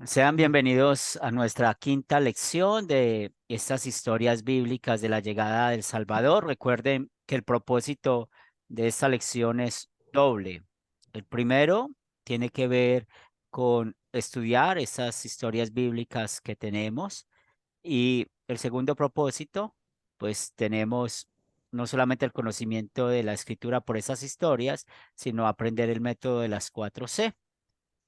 Sean bienvenidos a nuestra quinta lección de estas historias bíblicas de la llegada del Salvador. Recuerden que el propósito de esta lección es doble. El primero tiene que ver con estudiar esas historias bíblicas que tenemos y el segundo propósito, pues tenemos no solamente el conocimiento de la escritura por esas historias, sino aprender el método de las 4C.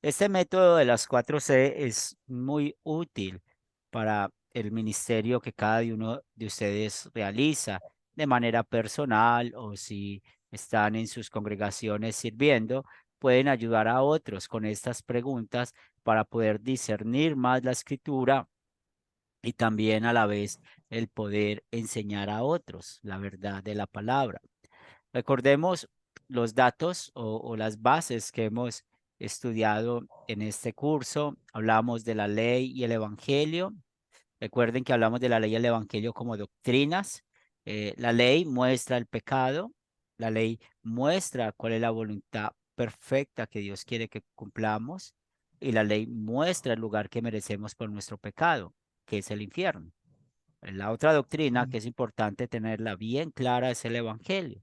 Este método de las 4C es muy útil para el ministerio que cada uno de ustedes realiza de manera personal o si están en sus congregaciones sirviendo, pueden ayudar a otros con estas preguntas para poder discernir más la escritura y también a la vez el poder enseñar a otros la verdad de la palabra. Recordemos los datos o las bases que hemos estudiado en este curso. Hablamos de la ley y el evangelio. Recuerden que hablamos de la ley y el evangelio como doctrinas. La ley muestra el pecado. La ley muestra cuál es la voluntad perfecta que Dios quiere que cumplamos. Y la ley muestra el lugar que merecemos por nuestro pecado, que es el infierno. La otra doctrina que es importante tenerla bien clara es el evangelio,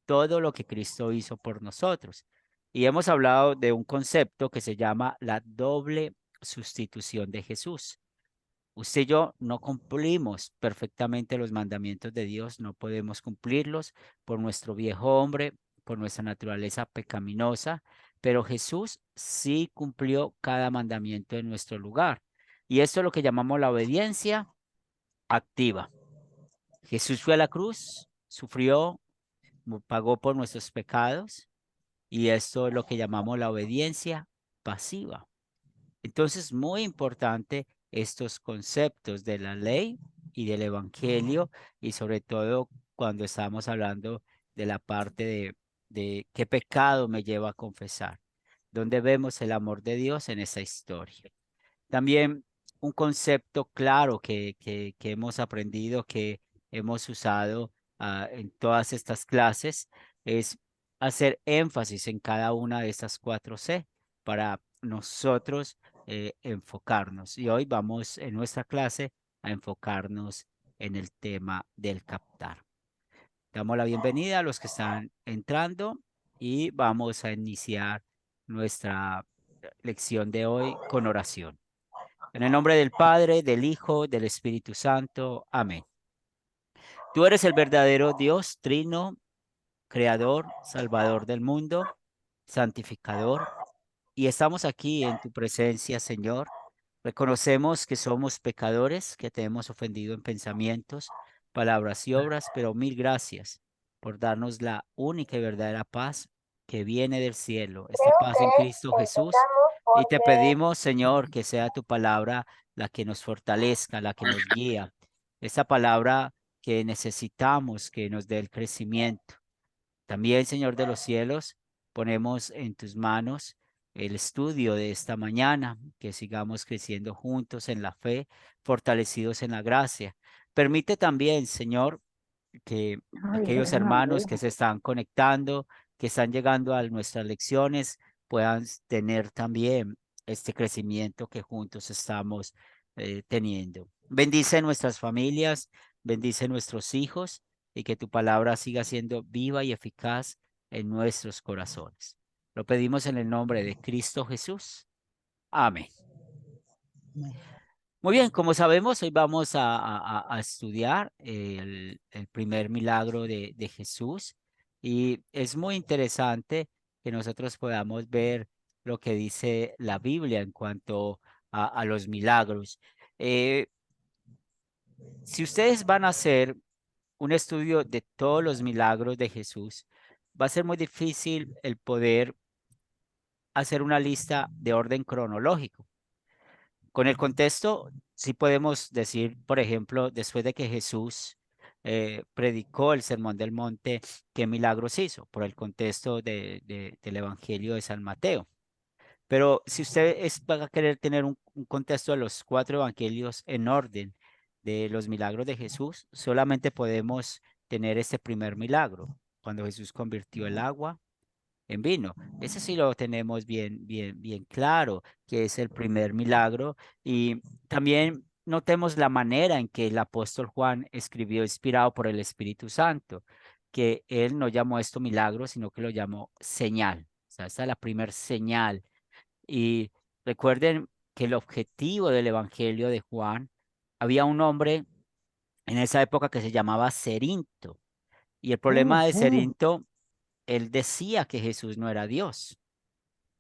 todo lo que Cristo hizo por nosotros. Y hemos hablado de un concepto que se llama la doble sustitución de Jesús. Usted y yo no cumplimos perfectamente los mandamientos de Dios, no podemos cumplirlos por nuestro viejo hombre, por nuestra naturaleza pecaminosa, pero Jesús sí cumplió cada mandamiento en nuestro lugar. Y esto es lo que llamamos la obediencia activa. Jesús fue a la cruz, sufrió, pagó por nuestros pecados, y esto es lo que llamamos la obediencia pasiva. Entonces, muy importante estos conceptos de la ley y del evangelio, y sobre todo cuando estamos hablando de la parte de qué pecado me lleva a confesar, donde vemos el amor de Dios en esa historia. También un concepto claro que hemos aprendido, que hemos usado en todas estas clases, es hacer énfasis en cada una de estas 4C para nosotros enfocarnos. Y hoy vamos en nuestra clase a enfocarnos en el tema del captar. Damos la bienvenida a los que están entrando y vamos a iniciar nuestra lección de hoy con oración. En el nombre del Padre, del Hijo, del Espíritu Santo. Amén. Tú eres el verdadero Dios, trino, creador, salvador del mundo, santificador. Y estamos aquí en tu presencia, Señor. Reconocemos que somos pecadores, que te hemos ofendido en pensamientos, palabras y obras, pero mil gracias por darnos la única y verdadera paz que viene del cielo, esta Creo paz que en Cristo Jesús. empezamos Y te porque pedimos, Señor, que sea tu palabra la que nos fortalezca, la que nos guía, esa palabra que necesitamos, que nos dé el crecimiento. También, Señor de los cielos, ponemos en tus manos el estudio de esta mañana, que sigamos creciendo juntos en la fe, fortalecidos en la gracia. Permite también, Señor, que ay, aquellos hermanos que se están conectando, que están llegando a nuestras lecciones, puedan tener también este crecimiento que juntos estamos teniendo. Bendice nuestras familias, bendice nuestros hijos y que tu palabra siga siendo viva y eficaz en nuestros corazones. Lo pedimos en el nombre de Cristo Jesús. Amén. Muy bien, como sabemos, hoy vamos a estudiar el primer milagro de Jesús, y es muy interesante que nosotros podamos ver lo que dice la Biblia en cuanto a los milagros. Eh, si ustedes van a hacer un estudio de todos los milagros de Jesús, va a ser muy difícil el poder hacer una lista de orden cronológico. Con el contexto, sí podemos decir, por ejemplo, después de que Jesús predicó el Sermón del Monte, qué milagros hizo, por el contexto del Evangelio de San Mateo. Pero si usted va a querer tener un contexto de los cuatro evangelios en orden de los milagros de Jesús, solamente podemos tener este primer milagro, cuando Jesús convirtió el agua en vino. Ese sí lo tenemos bien claro, que es el primer milagro. Y también notemos la manera en que el apóstol Juan escribió inspirado por el Espíritu Santo, que él no llamó esto milagro, sino que lo llamó señal. O sea, esta es la primer señal. Y recuerden que el objetivo del Evangelio de Juan, había un hombre en esa época que se llamaba Cerinto. Y el problema de Cerinto, él decía que Jesús no era Dios.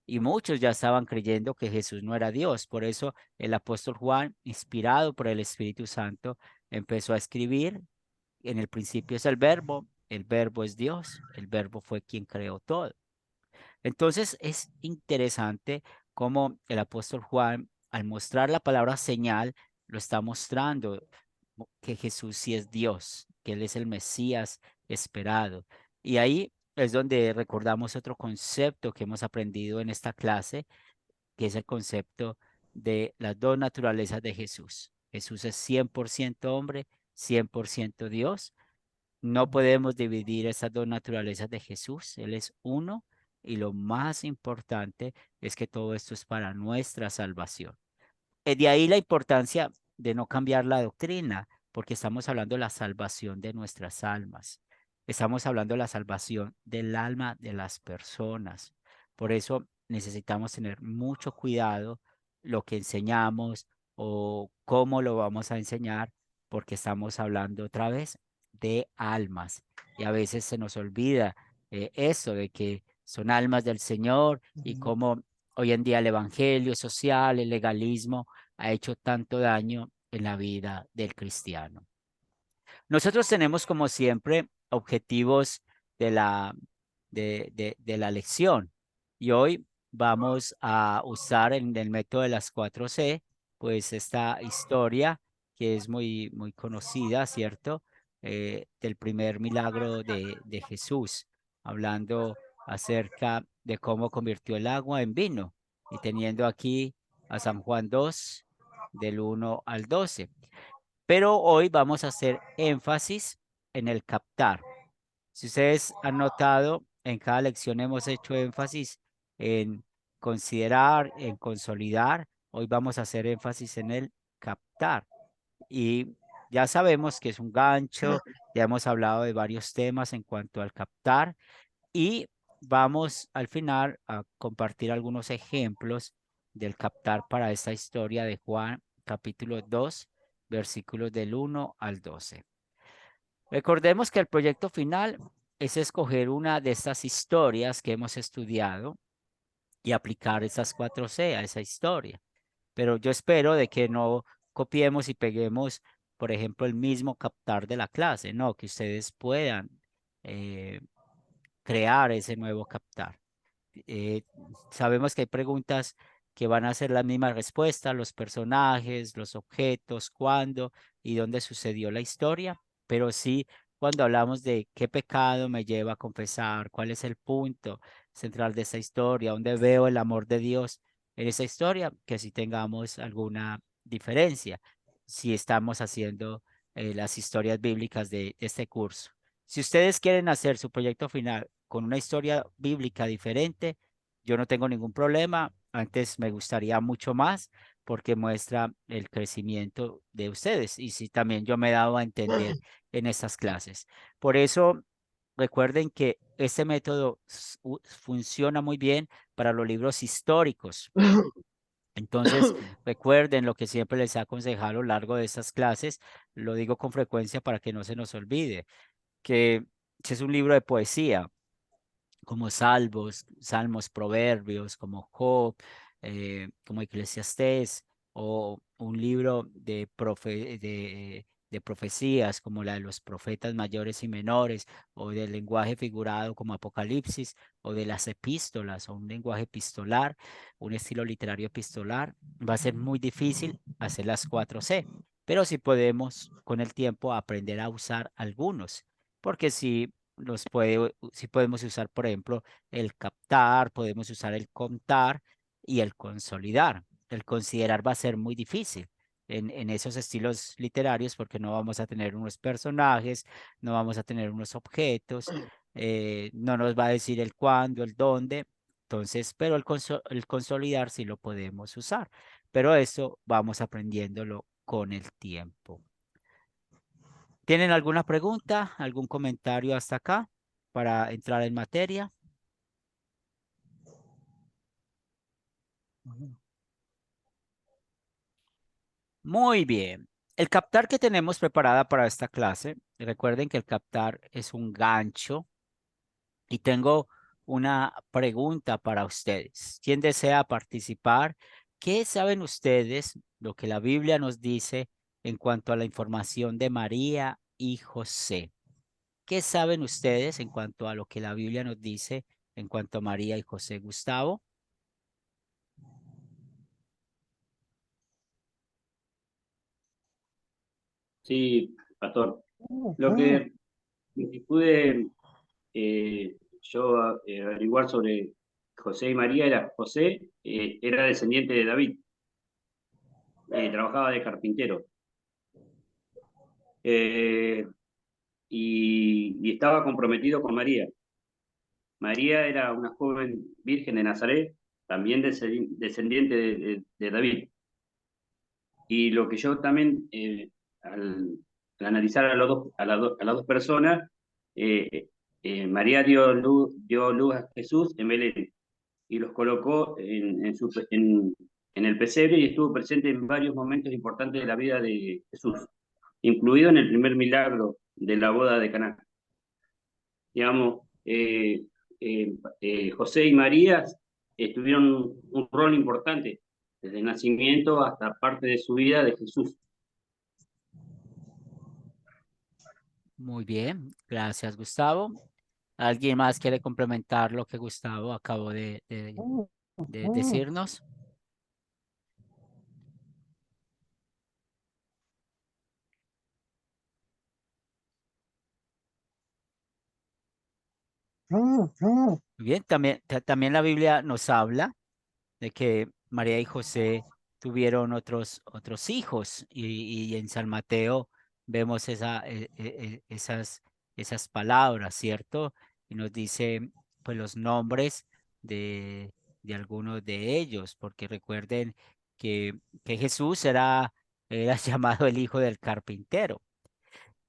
Y muchos ya estaban creyendo que Jesús no era Dios. Por eso el apóstol Juan, inspirado por el Espíritu Santo, empezó a escribir. En el principio es el verbo es Dios, el verbo fue quien creó todo. Entonces es interesante cómo el apóstol Juan, al mostrar la palabra señal, lo está mostrando que Jesús sí es Dios, que Él es el Mesías esperado. Y ahí es donde recordamos otro concepto que hemos aprendido en esta clase, que es el concepto de las dos naturalezas de Jesús. Jesús es 100% hombre, 100% Dios. No podemos dividir esas dos naturalezas de Jesús. Él es uno y lo más importante es que todo esto es para nuestra salvación. De ahí la importancia de no cambiar la doctrina, porque estamos hablando de la salvación de nuestras almas. Estamos hablando de la salvación del alma de las personas. Por eso necesitamos tener mucho cuidado lo que enseñamos o cómo lo vamos a enseñar, porque estamos hablando otra vez de almas. Y a veces se nos olvida eso de que son almas del Señor y cómo hoy en día el evangelio social, el legalismo, ha hecho tanto daño en la vida del cristiano. Nosotros tenemos, como siempre, objetivos de de la lección y hoy vamos a usar en el método de las 4C, pues esta historia que es muy conocida, ¿cierto? Del primer milagro de Jesús, hablando acerca de cómo convirtió el agua en vino y teniendo aquí a San Juan 2 del 1 al 12. Pero hoy vamos a hacer énfasis en el captar. Si ustedes han notado, en cada lección hemos hecho énfasis en considerar, en consolidar. Hoy vamos a hacer énfasis en el captar. Y ya sabemos que es un gancho, ya hemos hablado de varios temas en cuanto al captar y vamos al final a compartir algunos ejemplos del captar para esta historia de Juan, capítulo 2, versículos del 1 al 12. Recordemos que el proyecto final es escoger una de estas historias que hemos estudiado y aplicar esas 4C a esa historia. Pero yo espero de que no copiemos y peguemos, por ejemplo, el mismo captar de la clase, no, que ustedes puedan eh, crear ese nuevo captar. eh, Sabemos que hay preguntas que van a ser la misma respuesta, los personajes, los objetos, cuándo y dónde sucedió la historia, pero sí cuando hablamos de qué pecado me lleva a confesar, cuál es el punto central de esa historia, dónde veo el amor de Dios en esa historia, que si tengamos alguna diferencia, si estamos haciendo las historias bíblicas de este curso. Si ustedes quieren hacer su proyecto final con una historia bíblica diferente, yo no tengo ningún problema. Antes me gustaría mucho más porque muestra el crecimiento de ustedes y sí también yo me he dado a entender en estas clases. Por eso, recuerden que este método funciona muy bien para los libros históricos. Entonces, recuerden lo que siempre les he aconsejado a lo largo de estas clases, lo digo con frecuencia para que no se nos olvide que si es un libro de poesía, como Salmos, Proverbios, como Job, como Eclesiastés, o un libro de profecías, como la de los profetas mayores y menores, o del lenguaje figurado como Apocalipsis, o de las epístolas, o un lenguaje epistolar, un estilo literario epistolar, va a ser muy difícil hacer las 4C, pero sí podemos con el tiempo aprender a usar algunos, porque si podemos usar, por ejemplo, el captar, podemos usar el contar y el consolidar. El considerar va a ser muy difícil en esos estilos literarios porque no vamos a tener unos personajes, no vamos a tener unos objetos. no nos va a decir el cuándo, el dónde. Entonces, pero el consolidar sí lo podemos usar. Pero eso vamos aprendiéndolo con el tiempo. ¿Tienen alguna pregunta, algún comentario hasta acá para entrar en materia? Ujú. Muy bien. El captar que tenemos preparada para esta clase, recuerden que el captar es un gancho y tengo una pregunta para ustedes. ¿Quién desea participar? ¿Qué saben ustedes lo que la Biblia nos dice en cuanto a la información de María y José? ¿Qué saben ustedes en cuanto a lo que la Biblia nos dice en cuanto a María y José? Gustavo. Sí, pastor. Lo Ujú. que pude yo averiguar sobre José y María era José era descendiente de David, trabajaba de carpintero eh, y estaba comprometido con María. María era una joven virgen de Nazaret, también descendiente de David. Y lo que yo también, al analizar a, los dos, a las dos personas, eh, María dio luz a Jesús en Belén y los colocó en el pesebre y estuvo presente en varios momentos importantes de la vida de Jesús, incluido en el primer milagro de la boda de Caná. Digamos, José y María tuvieron un rol importante desde el nacimiento hasta parte de su vida de Jesús. Muy bien, gracias, Gustavo. ¿Alguien más quiere complementar lo que Gustavo acabó de decirnos? Muy bien, también la Biblia nos habla de que María y José tuvieron otros hijos y en San Mateo vemos esas palabras, ¿cierto? Y nos dice pues los nombres de, de algunos de ellos, porque recuerden que, que Jesús era llamado el hijo del carpintero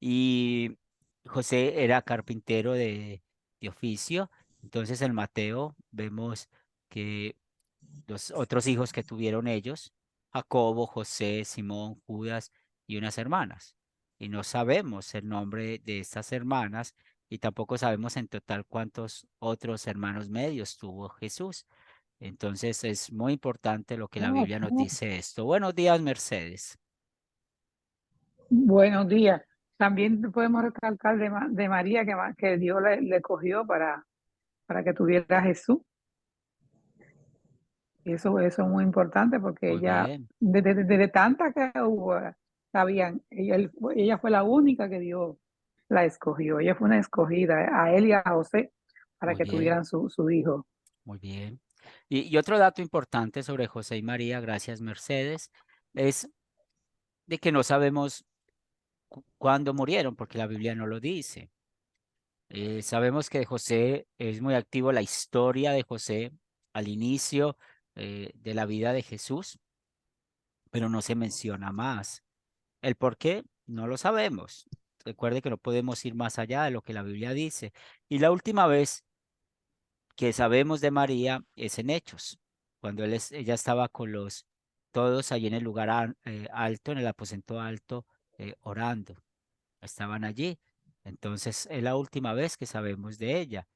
y José era carpintero de oficio. Entonces en Mateo vemos que los otros hijos que tuvieron ellos, Jacobo, José, Simón, Judas y unas hermanas. Y no sabemos el nombre de estas hermanas y tampoco sabemos en total cuántos otros hermanos medios tuvo Jesús. Entonces es muy importante lo que la Biblia nos dice esto. Buenos días, Mercedes. Buenos días. También podemos recalcar de María que Dios le cogió para que tuviera a Jesús. Y eso es muy importante porque Muy ella, bien, desde tantas que hubo, sabían, ella fue la única que Dios la escogió. Ella fue una escogida a él y a José para muy que bien, tuvieran su hijo. muy bien. Y otro dato importante sobre José y María, gracias, Mercedes, es de que no sabemos cuándo murieron, porque la Biblia no lo dice. Sabemos que José es muy activo, la historia de José al inicio de la vida de Jesús, pero no se menciona más. ¿El por qué? No lo sabemos. Recuerde que no podemos ir más allá de lo que la Biblia dice. Y la última vez que sabemos de María es en Hechos, cuando ella estaba con todos allí en el lugar alto, en el aposento alto, orando. Estaban allí. Entonces es la última vez que sabemos de ella.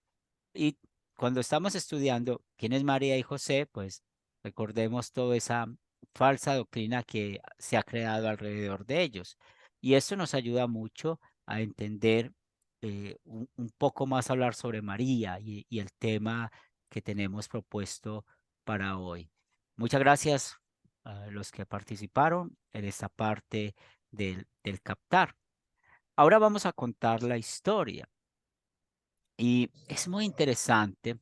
Y cuando estamos estudiando quién es María y José, pues recordemos toda esa falsa doctrina que se ha creado alrededor de ellos. Y esto nos ayuda mucho a entender un poco más, hablar sobre María y el tema que tenemos propuesto para hoy. Muchas gracias a los que participaron en esta parte del captar. Ahora vamos a contar la historia. Y es muy interesante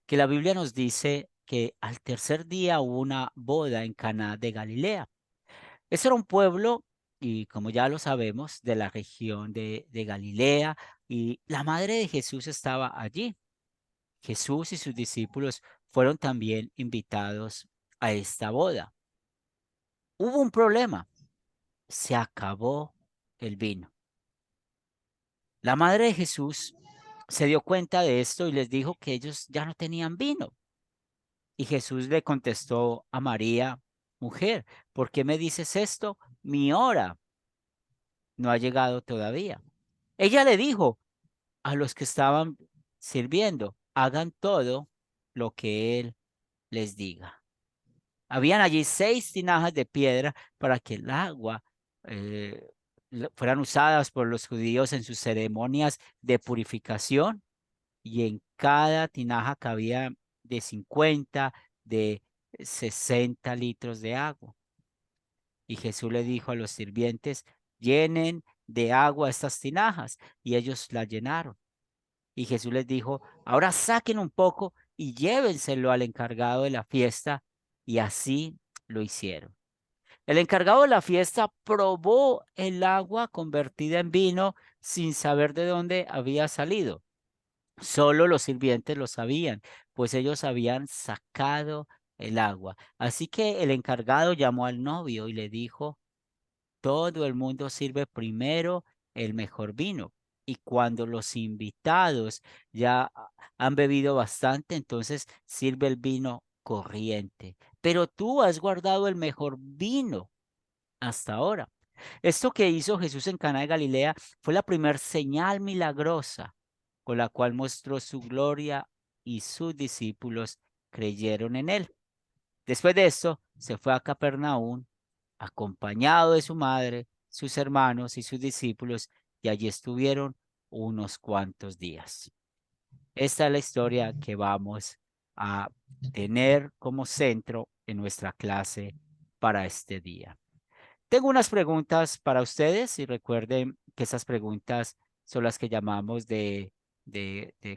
que la Biblia nos dice que al tercer día hubo una boda en Caná de Galilea. Ese era un pueblo y como ya lo sabemos, de la región de Galilea, y la madre de Jesús estaba allí. Jesús y sus discípulos fueron también invitados a esta boda. Hubo un problema, se acabó el vino. La madre de Jesús se dio cuenta de esto y les dijo que ellos ya no tenían vino. Y Jesús le contestó a María, mujer, ¿por qué me dices esto? Mi hora no ha llegado todavía. Ella le dijo a los que estaban sirviendo, hagan todo lo que él les diga. Habían allí 6 tinajas de piedra para que el agua eh, fueran usadas por los judíos en sus ceremonias de purificación, y en cada tinaja cabía de 50, de 60 litros de agua. Y Jesús le dijo a los sirvientes, llenen de agua estas tinajas, y ellos la llenaron. Y Jesús les dijo, ahora saquen un poco y llévenselo al encargado de la fiesta. Y así lo hicieron. El encargado de la fiesta probó el agua convertida en vino sin saber de dónde había salido. Solo los sirvientes lo sabían, pues ellos habían sacado el agua. Así que el encargado llamó al novio y le dijo, todo el mundo sirve primero el mejor vino. Y cuando los invitados ya han bebido bastante, entonces sirve el vino corriente. Pero tú has guardado el mejor vino hasta ahora. Esto que hizo Jesús en Caná de Galilea fue la primer señal milagrosa con la cual mostró su gloria, y sus discípulos creyeron en él. Después de esto, se fue a Capernaum acompañado de su madre, sus hermanos y sus discípulos, y allí estuvieron unos cuantos días. Esta es la historia que vamos a tener como centro en nuestra clase para este día. Tengo unas preguntas para ustedes y recuerden que esas preguntas son las que llamamos de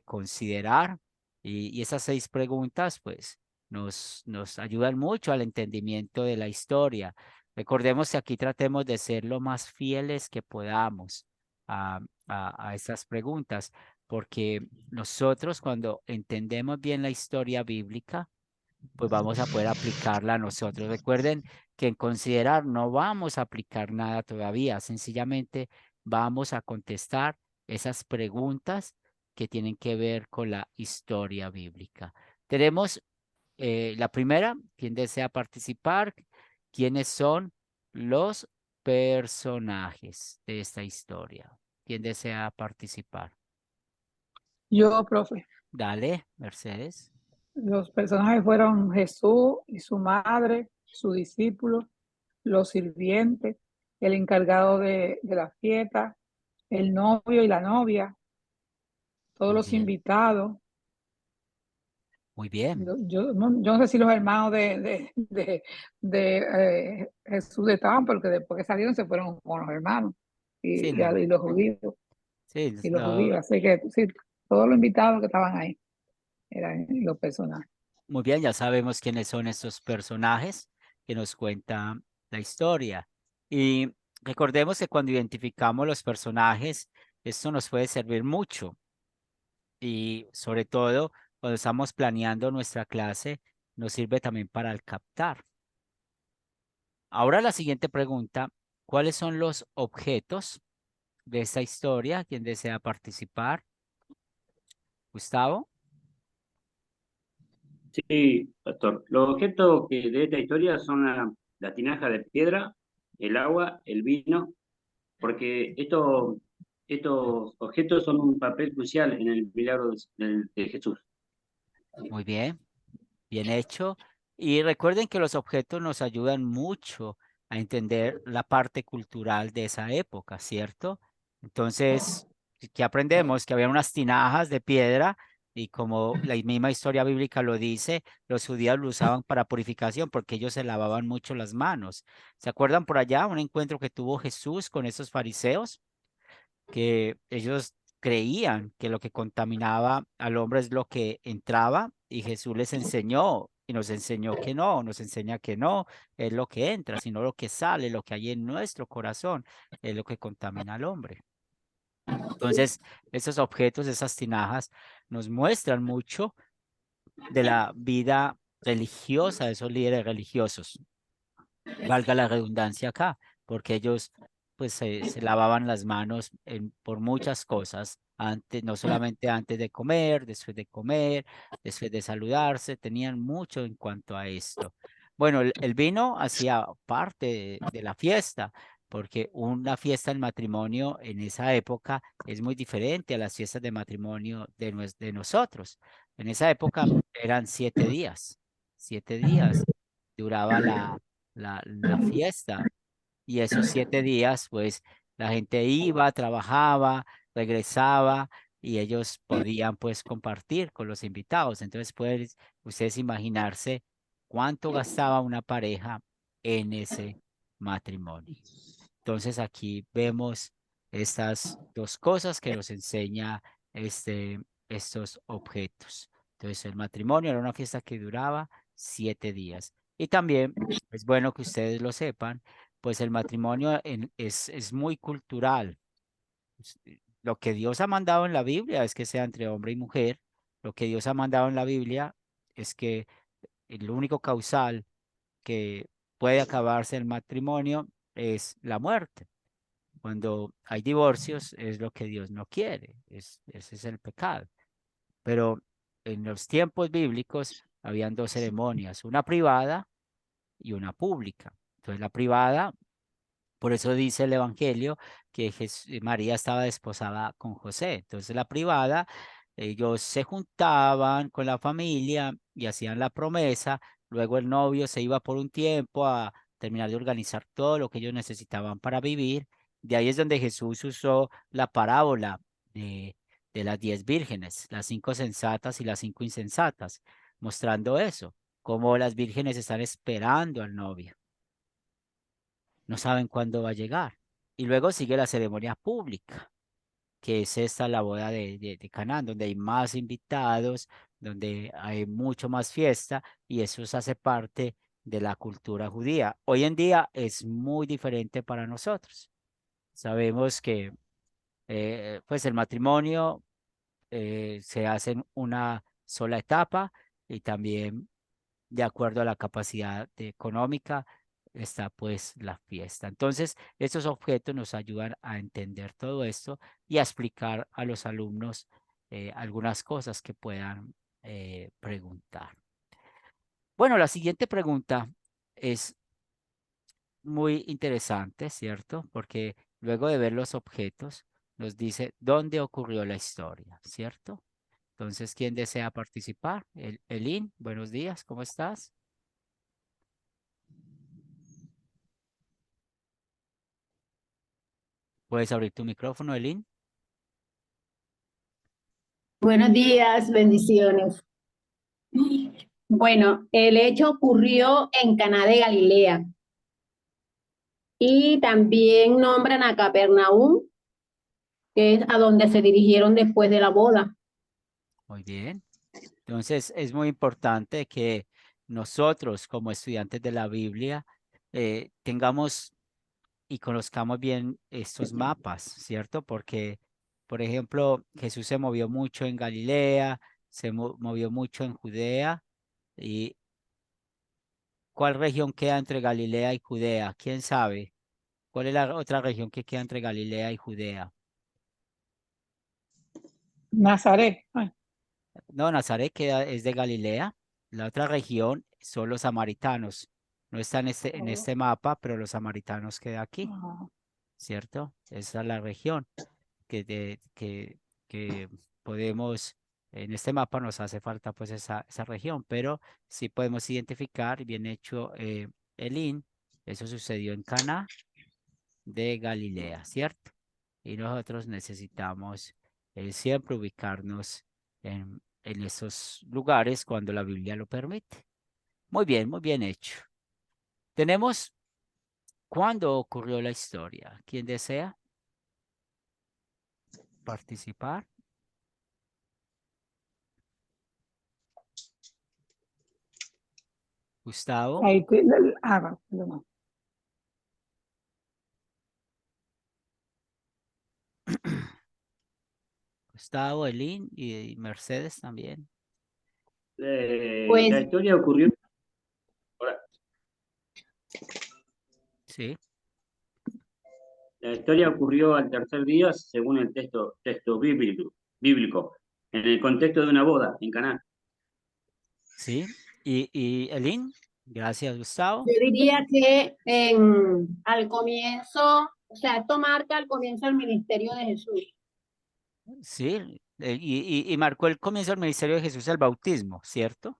considerar, y esas 6 preguntas pues nos ayudan mucho al entendimiento de la historia. Recordemos que aquí tratemos de ser lo más fieles que podamos a esas preguntas, porque nosotros cuando entendemos bien la historia bíblica, pues vamos a poder aplicarla a nosotros. Recuerden que en considerar no vamos a aplicar nada todavía, sencillamente vamos a contestar esas preguntas que tienen que ver con la historia bíblica. Tenemos la primera, ¿quién desea participar? ¿Quiénes son los personajes de esta historia? ¿Quién desea participar? Yo, profe, Dale, Mercedes. los personajes fueron Jesús y su madre, su discípulo, los sirvientes, el encargado de la fiesta, el novio y la novia, todos Muy los bien, invitados. muy bien. Yo no sé si los hermanos de Jesús estaban, porque después que salieron se fueron con los hermanos Sí, y los judíos, sí, y los judíos. Así que sí, todos los invitados que estaban ahí eran los personajes. muy bien, ya sabemos quiénes son estos personajes que nos cuentan la historia. Y recordemos que cuando identificamos los personajes, esto nos puede servir mucho, y sobre todo cuando estamos planeando nuestra clase, nos sirve también para el captar. Ahora la siguiente pregunta, ¿cuáles son los objetos de esta historia? ¿Quién desea participar? Gustavo. Sí, pastor. Los objetos de esta historia son la tinaja de piedra, el agua, el vino, porque estos objetos son un papel crucial en el milagro de Jesús. Muy bien. Bien hecho. Y recuerden que los objetos nos ayudan mucho a entender la parte cultural de esa época, ¿cierto? Entonces, ¿qué aprendemos? Que había unas tinajas de piedra, y como la misma historia bíblica lo dice, los judíos lo usaban para purificación porque ellos se lavaban mucho las manos. ¿Se acuerdan por allá un encuentro que tuvo Jesús con esos fariseos? Que ellos creían que lo que contaminaba al hombre es lo que entraba, y Jesús les enseñó y nos enseñó que no, nos enseña que no es lo que entra, sino lo que sale, lo que hay en nuestro corazón, es lo que contamina al hombre. Entonces, esos objetos, esas tinajas, nos muestran mucho de la vida religiosa de esos líderes religiosos, valga la redundancia acá, porque ellos pues se lavaban las manos por muchas cosas, antes, no solamente antes de comer, después de saludarse, tenían mucho en cuanto a esto. Bueno, el vino hacía parte de la fiesta, porque una fiesta del matrimonio en esa época es muy diferente a las fiestas de matrimonio de nosotros. En esa época eran 7 días, 7 días duraba la fiesta. Y esos 7 días, pues la gente iba, trabajaba, regresaba y ellos podían pues compartir con los invitados. Entonces pueden ustedes imaginarse cuánto gastaba una pareja en ese matrimonio. Entonces aquí vemos estas dos cosas que nos enseña estos objetos. Entonces el matrimonio era una fiesta que duraba 7 días. Y también es bueno que ustedes lo sepan, pues el matrimonio es muy cultural. Lo que Dios ha mandado en la Biblia es que sea entre hombre y mujer. Lo que Dios ha mandado en la Biblia es que el único causal que puede acabarse el matrimonio es la muerte. Cuando hay divorcios es lo que Dios no quiere, ese es el pecado. Pero en los tiempos bíblicos habían dos ceremonias, una privada y una pública. Entonces la privada, por eso dice el Evangelio que María estaba desposada con José. Entonces la privada, ellos se juntaban con la familia y hacían la promesa. Luego el novio se iba por un tiempo a terminar de organizar todo lo que ellos necesitaban para vivir. De ahí es donde Jesús usó la parábola de las 10 vírgenes, las 5 sensatas y las 5 insensatas, mostrando eso, cómo las vírgenes están esperando al novio, no saben cuándo va a llegar. Y luego sigue la ceremonia pública, que es esta la boda de Canaán, donde hay más invitados, donde hay mucho más fiesta, y eso se hace parte de la cultura judía. Hoy en día es muy diferente para nosotros. Sabemos que pues el matrimonio se hace en una sola etapa y también de acuerdo a la capacidad económica está pues la fiesta. Entonces, estos objetos nos ayudan a entender todo esto y a explicar a los alumnos algunas cosas que puedan preguntar. Bueno, la siguiente pregunta es muy interesante, ¿cierto? Porque luego de ver los objetos, nos dice dónde ocurrió la historia, ¿cierto? Entonces, ¿quién desea participar? Elin, buenos días, ¿cómo estás? ¿Puedes abrir tu micrófono, Elin? Buenos días, bendiciones. Bueno, el hecho ocurrió en Caná de Galilea y también nombran a Capernaum, que es a donde se dirigieron después de la boda. Muy bien. Entonces, es muy importante que nosotros, como estudiantes de la Biblia, tengamos y conozcamos bien estos mapas, ¿cierto? Porque, por ejemplo, Jesús se movió mucho en Galilea, se movió mucho en Judea. ¿Y cuál región queda entre Galilea y Judea? ¿Quién sabe? ¿Cuál es la otra región que queda entre Galilea y Judea? Nazaret. Ay, No, Nazaret es de Galilea. La otra región son los samaritanos. No está en este mapa, pero los samaritanos queda aquí, ah, ¿cierto? Esa es la región que podemos, en este mapa nos hace falta pues esa región, pero sí podemos identificar, bien hecho Elín, eso sucedió en Cana de Galilea, ¿cierto? Y nosotros necesitamos siempre ubicarnos en esos lugares cuando la Biblia lo permite. Muy bien hecho. Tenemos cuándo ocurrió la historia. ¿Quién desea participar? Gustavo, Ahí va, perdón. Gustavo, Elín y Mercedes también. Pues La historia ocurrió, ahora, Sí, la historia ocurrió al tercer día según el texto bíblico, en el contexto de una boda en Caná. sí. Y Elín, gracias, Gustavo. yo diría que al comienzo, o sea, esto marca el comienzo del ministerio de Jesús. Sí, y marcó el comienzo del ministerio de Jesús el bautismo, ¿cierto?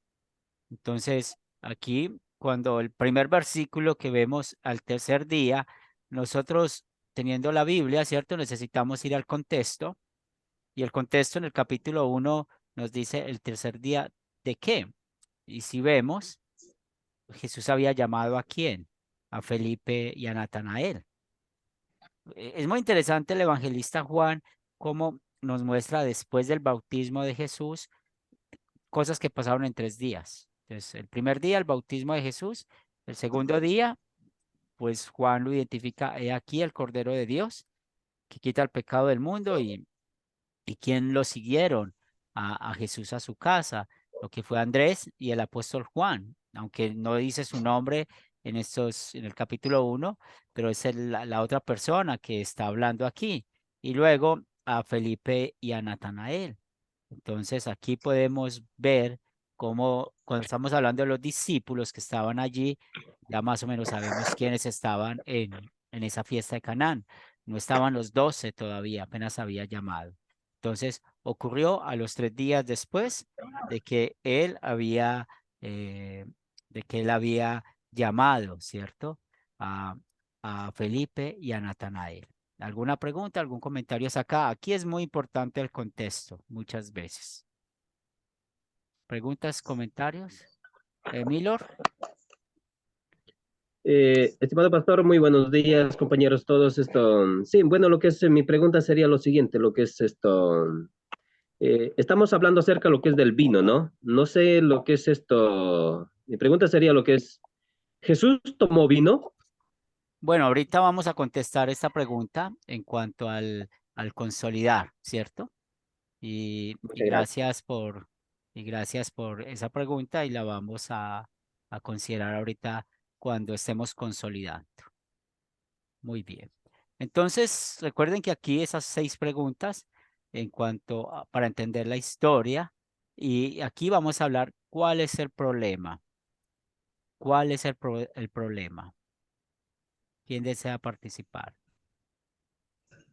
Entonces, aquí, cuando el primer versículo que vemos al tercer día, nosotros teniendo la Biblia, ¿cierto? Necesitamos ir al contexto, y el contexto en el capítulo 1 nos dice el tercer día de qué. Y si vemos, Jesús había llamado a quién, a Felipe y a Natanael. Es muy interesante el evangelista Juan, cómo nos muestra después del bautismo de Jesús cosas que pasaron en 3 días. Entonces, el primer día, el bautismo de Jesús. El segundo día, pues Juan lo identifica, he aquí el Cordero de Dios, que quita el pecado del mundo, y quién lo siguieron a Jesús a su casa, lo que fue Andrés y el apóstol Juan, aunque no dice su nombre en el capítulo 1, pero es la otra persona que está hablando aquí. Y luego a Felipe y a Natanael. Entonces aquí podemos ver cómo cuando estamos hablando de los discípulos que estaban allí, ya más o menos sabemos quiénes estaban en esa fiesta de Canaán. No estaban los 12 todavía, apenas había llamado. Entonces ocurrió a los 3 días después de que él había, eh, llamado, ¿cierto? A, a Felipe y a Natanael. ¿Alguna pregunta, algún comentario acá? Aquí es muy importante el contexto, muchas veces. ¿Preguntas, comentarios? Milor, Estimado pastor, muy buenos días, compañeros todos. Sí, bueno, lo que es mi pregunta sería lo siguiente, lo que es estamos hablando acerca de lo que es del vino, ¿no? No sé lo que es esto. Mi pregunta sería lo que es, ¿Jesús tomó vino? bueno, ahorita vamos a contestar esta pregunta en cuanto al consolidar, ¿cierto? Y Muchas gracias. gracias por esa pregunta y la vamos a considerar ahorita cuando estemos consolidando. Muy bien. Entonces, recuerden que aquí esas 6 preguntas para entender la historia, y aquí vamos a hablar cuál es el problema. ¿Cuál es el problema? ¿Quién desea participar?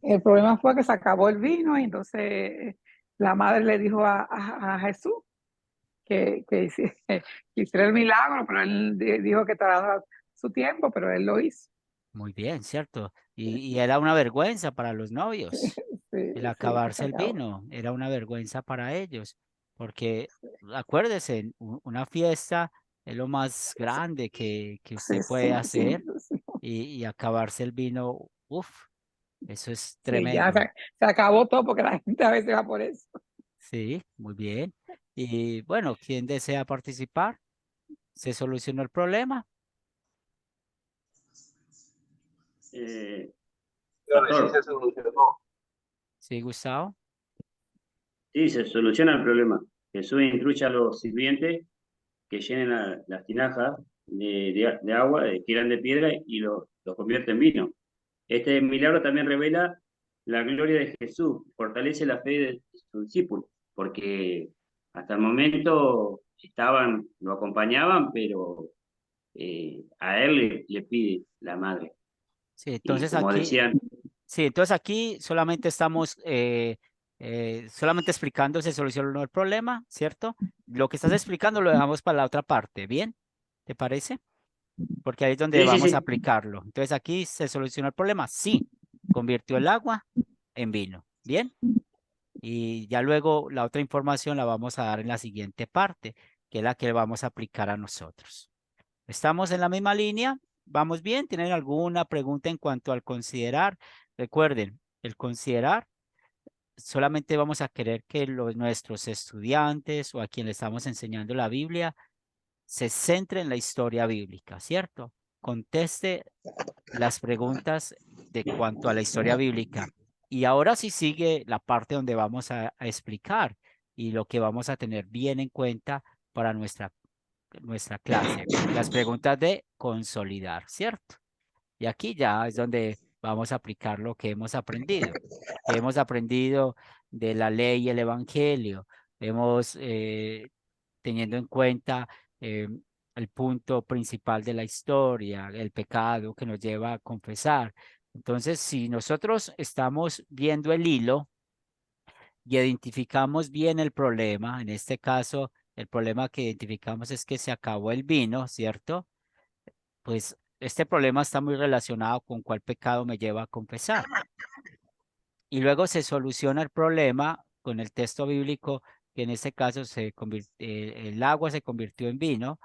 El problema fue que se acabó el vino y entonces la madre le dijo a Jesús que hiciera el milagro, pero él dijo que tardaba su tiempo, pero él lo hizo. Muy bien, ¿cierto? Y era una vergüenza para los novios. Sí, El sí, que se acabarse el acabó. vino era una vergüenza para ellos, porque acuérdese, una fiesta es lo más grande que Sí, usted sí, puede sí, hacer, sí, y acabarse el vino, uff, eso es sí, ya tremendo. se acabó todo porque la gente a veces va por eso. Sí, muy bien. Y bueno, ¿quién desea participar? ¿Se solucionó el problema? Pastor, Sí, Gustavo. sí, se soluciona el problema. Jesús instruye a los sirvientes que llenen las tinajas de agua, que eran de piedra, y lo convierte en vino. Este milagro también revela la gloria de Jesús, fortalece la fe de sus discípulos, porque hasta el momento lo acompañaban, pero a él le pide la madre. Sí, Y entonces como aquí, decían, sí, entonces aquí solamente estamos solamente explicando se solucionó el problema, ¿cierto? Lo que estás explicando lo dejamos para la otra parte, ¿bien? ¿Te parece? Porque ahí es donde sí, sí, vamos a sí, aplicarlo. Entonces aquí se solucionó el problema, sí, convirtió el agua en vino, ¿bien? Y ya luego la otra información la vamos a dar en la siguiente parte, que es la que vamos a aplicar a nosotros. ¿Estamos en la misma línea? ¿Vamos bien? ¿Tienen alguna pregunta en cuanto al considerar? Recuerden, el considerar solamente vamos a querer que nuestros estudiantes o a quien le estamos enseñando la Biblia se centre en la historia bíblica, ¿cierto? Conteste las preguntas de cuanto a la historia bíblica. Y ahora sí sigue la parte donde vamos a explicar y lo que vamos a tener bien en cuenta para nuestra clase. Las preguntas de consolidar, ¿cierto? Y aquí ya es donde vamos a aplicar lo que hemos aprendido. Que hemos aprendido de la ley y el evangelio. Hemos, teniendo en cuenta el punto principal de la historia, el pecado que nos lleva a confesar. Entonces, si nosotros estamos viendo el hilo y identificamos bien el problema, en este caso, el problema que identificamos es que se acabó el vino, ¿cierto? Pues este problema está muy relacionado con cuál pecado me lleva a confesar. Y luego se soluciona el problema con el texto bíblico, que en este caso el agua se convirtió en vino,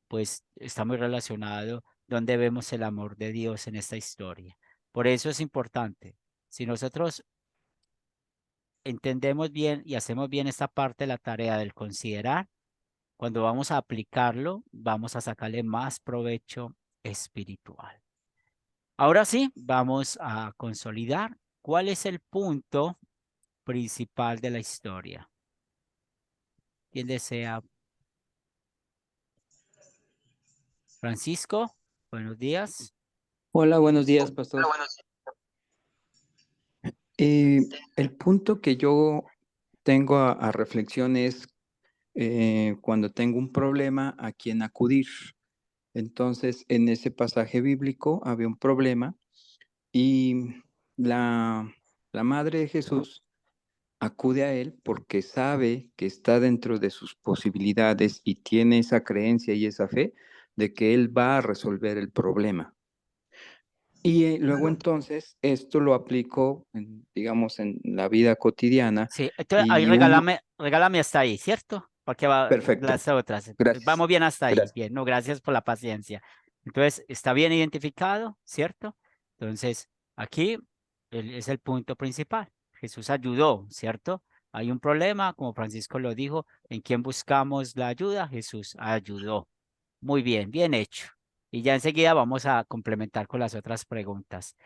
pues está muy relacionado donde vemos el amor de Dios en esta historia. Por eso es importante. Si nosotros entendemos bien y hacemos bien esta parte de la tarea del considerar, cuando vamos a aplicarlo, vamos a sacarle más provecho espiritual. Ahora sí, vamos a consolidar cuál es el punto principal de la historia. ¿Quién desea? Francisco, buenos días. Hola, buenos días, pastor. El punto que yo tengo a reflexión es cuando tengo un problema, ¿a quién acudir? Entonces, en ese pasaje bíblico había un problema y la madre de Jesús acude a él porque sabe que está dentro de sus posibilidades y tiene esa creencia y esa fe de que él va a resolver el problema. Y luego entonces esto lo aplico, digamos, en la vida cotidiana. Sí, entonces ahí Y regálame hasta ahí, ¿cierto? Porque va perfecto, las otras. gracias, Vamos bien hasta ahí. gracias. Bien, no, gracias por la paciencia. Entonces, está bien identificado, ¿cierto? Entonces, aquí es el punto principal. Jesús ayudó, ¿cierto? Hay un problema, como Francisco lo dijo, ¿en quién buscamos la ayuda? Jesús ayudó. Muy bien, bien hecho. Y ya enseguida vamos a complementar con las otras preguntas.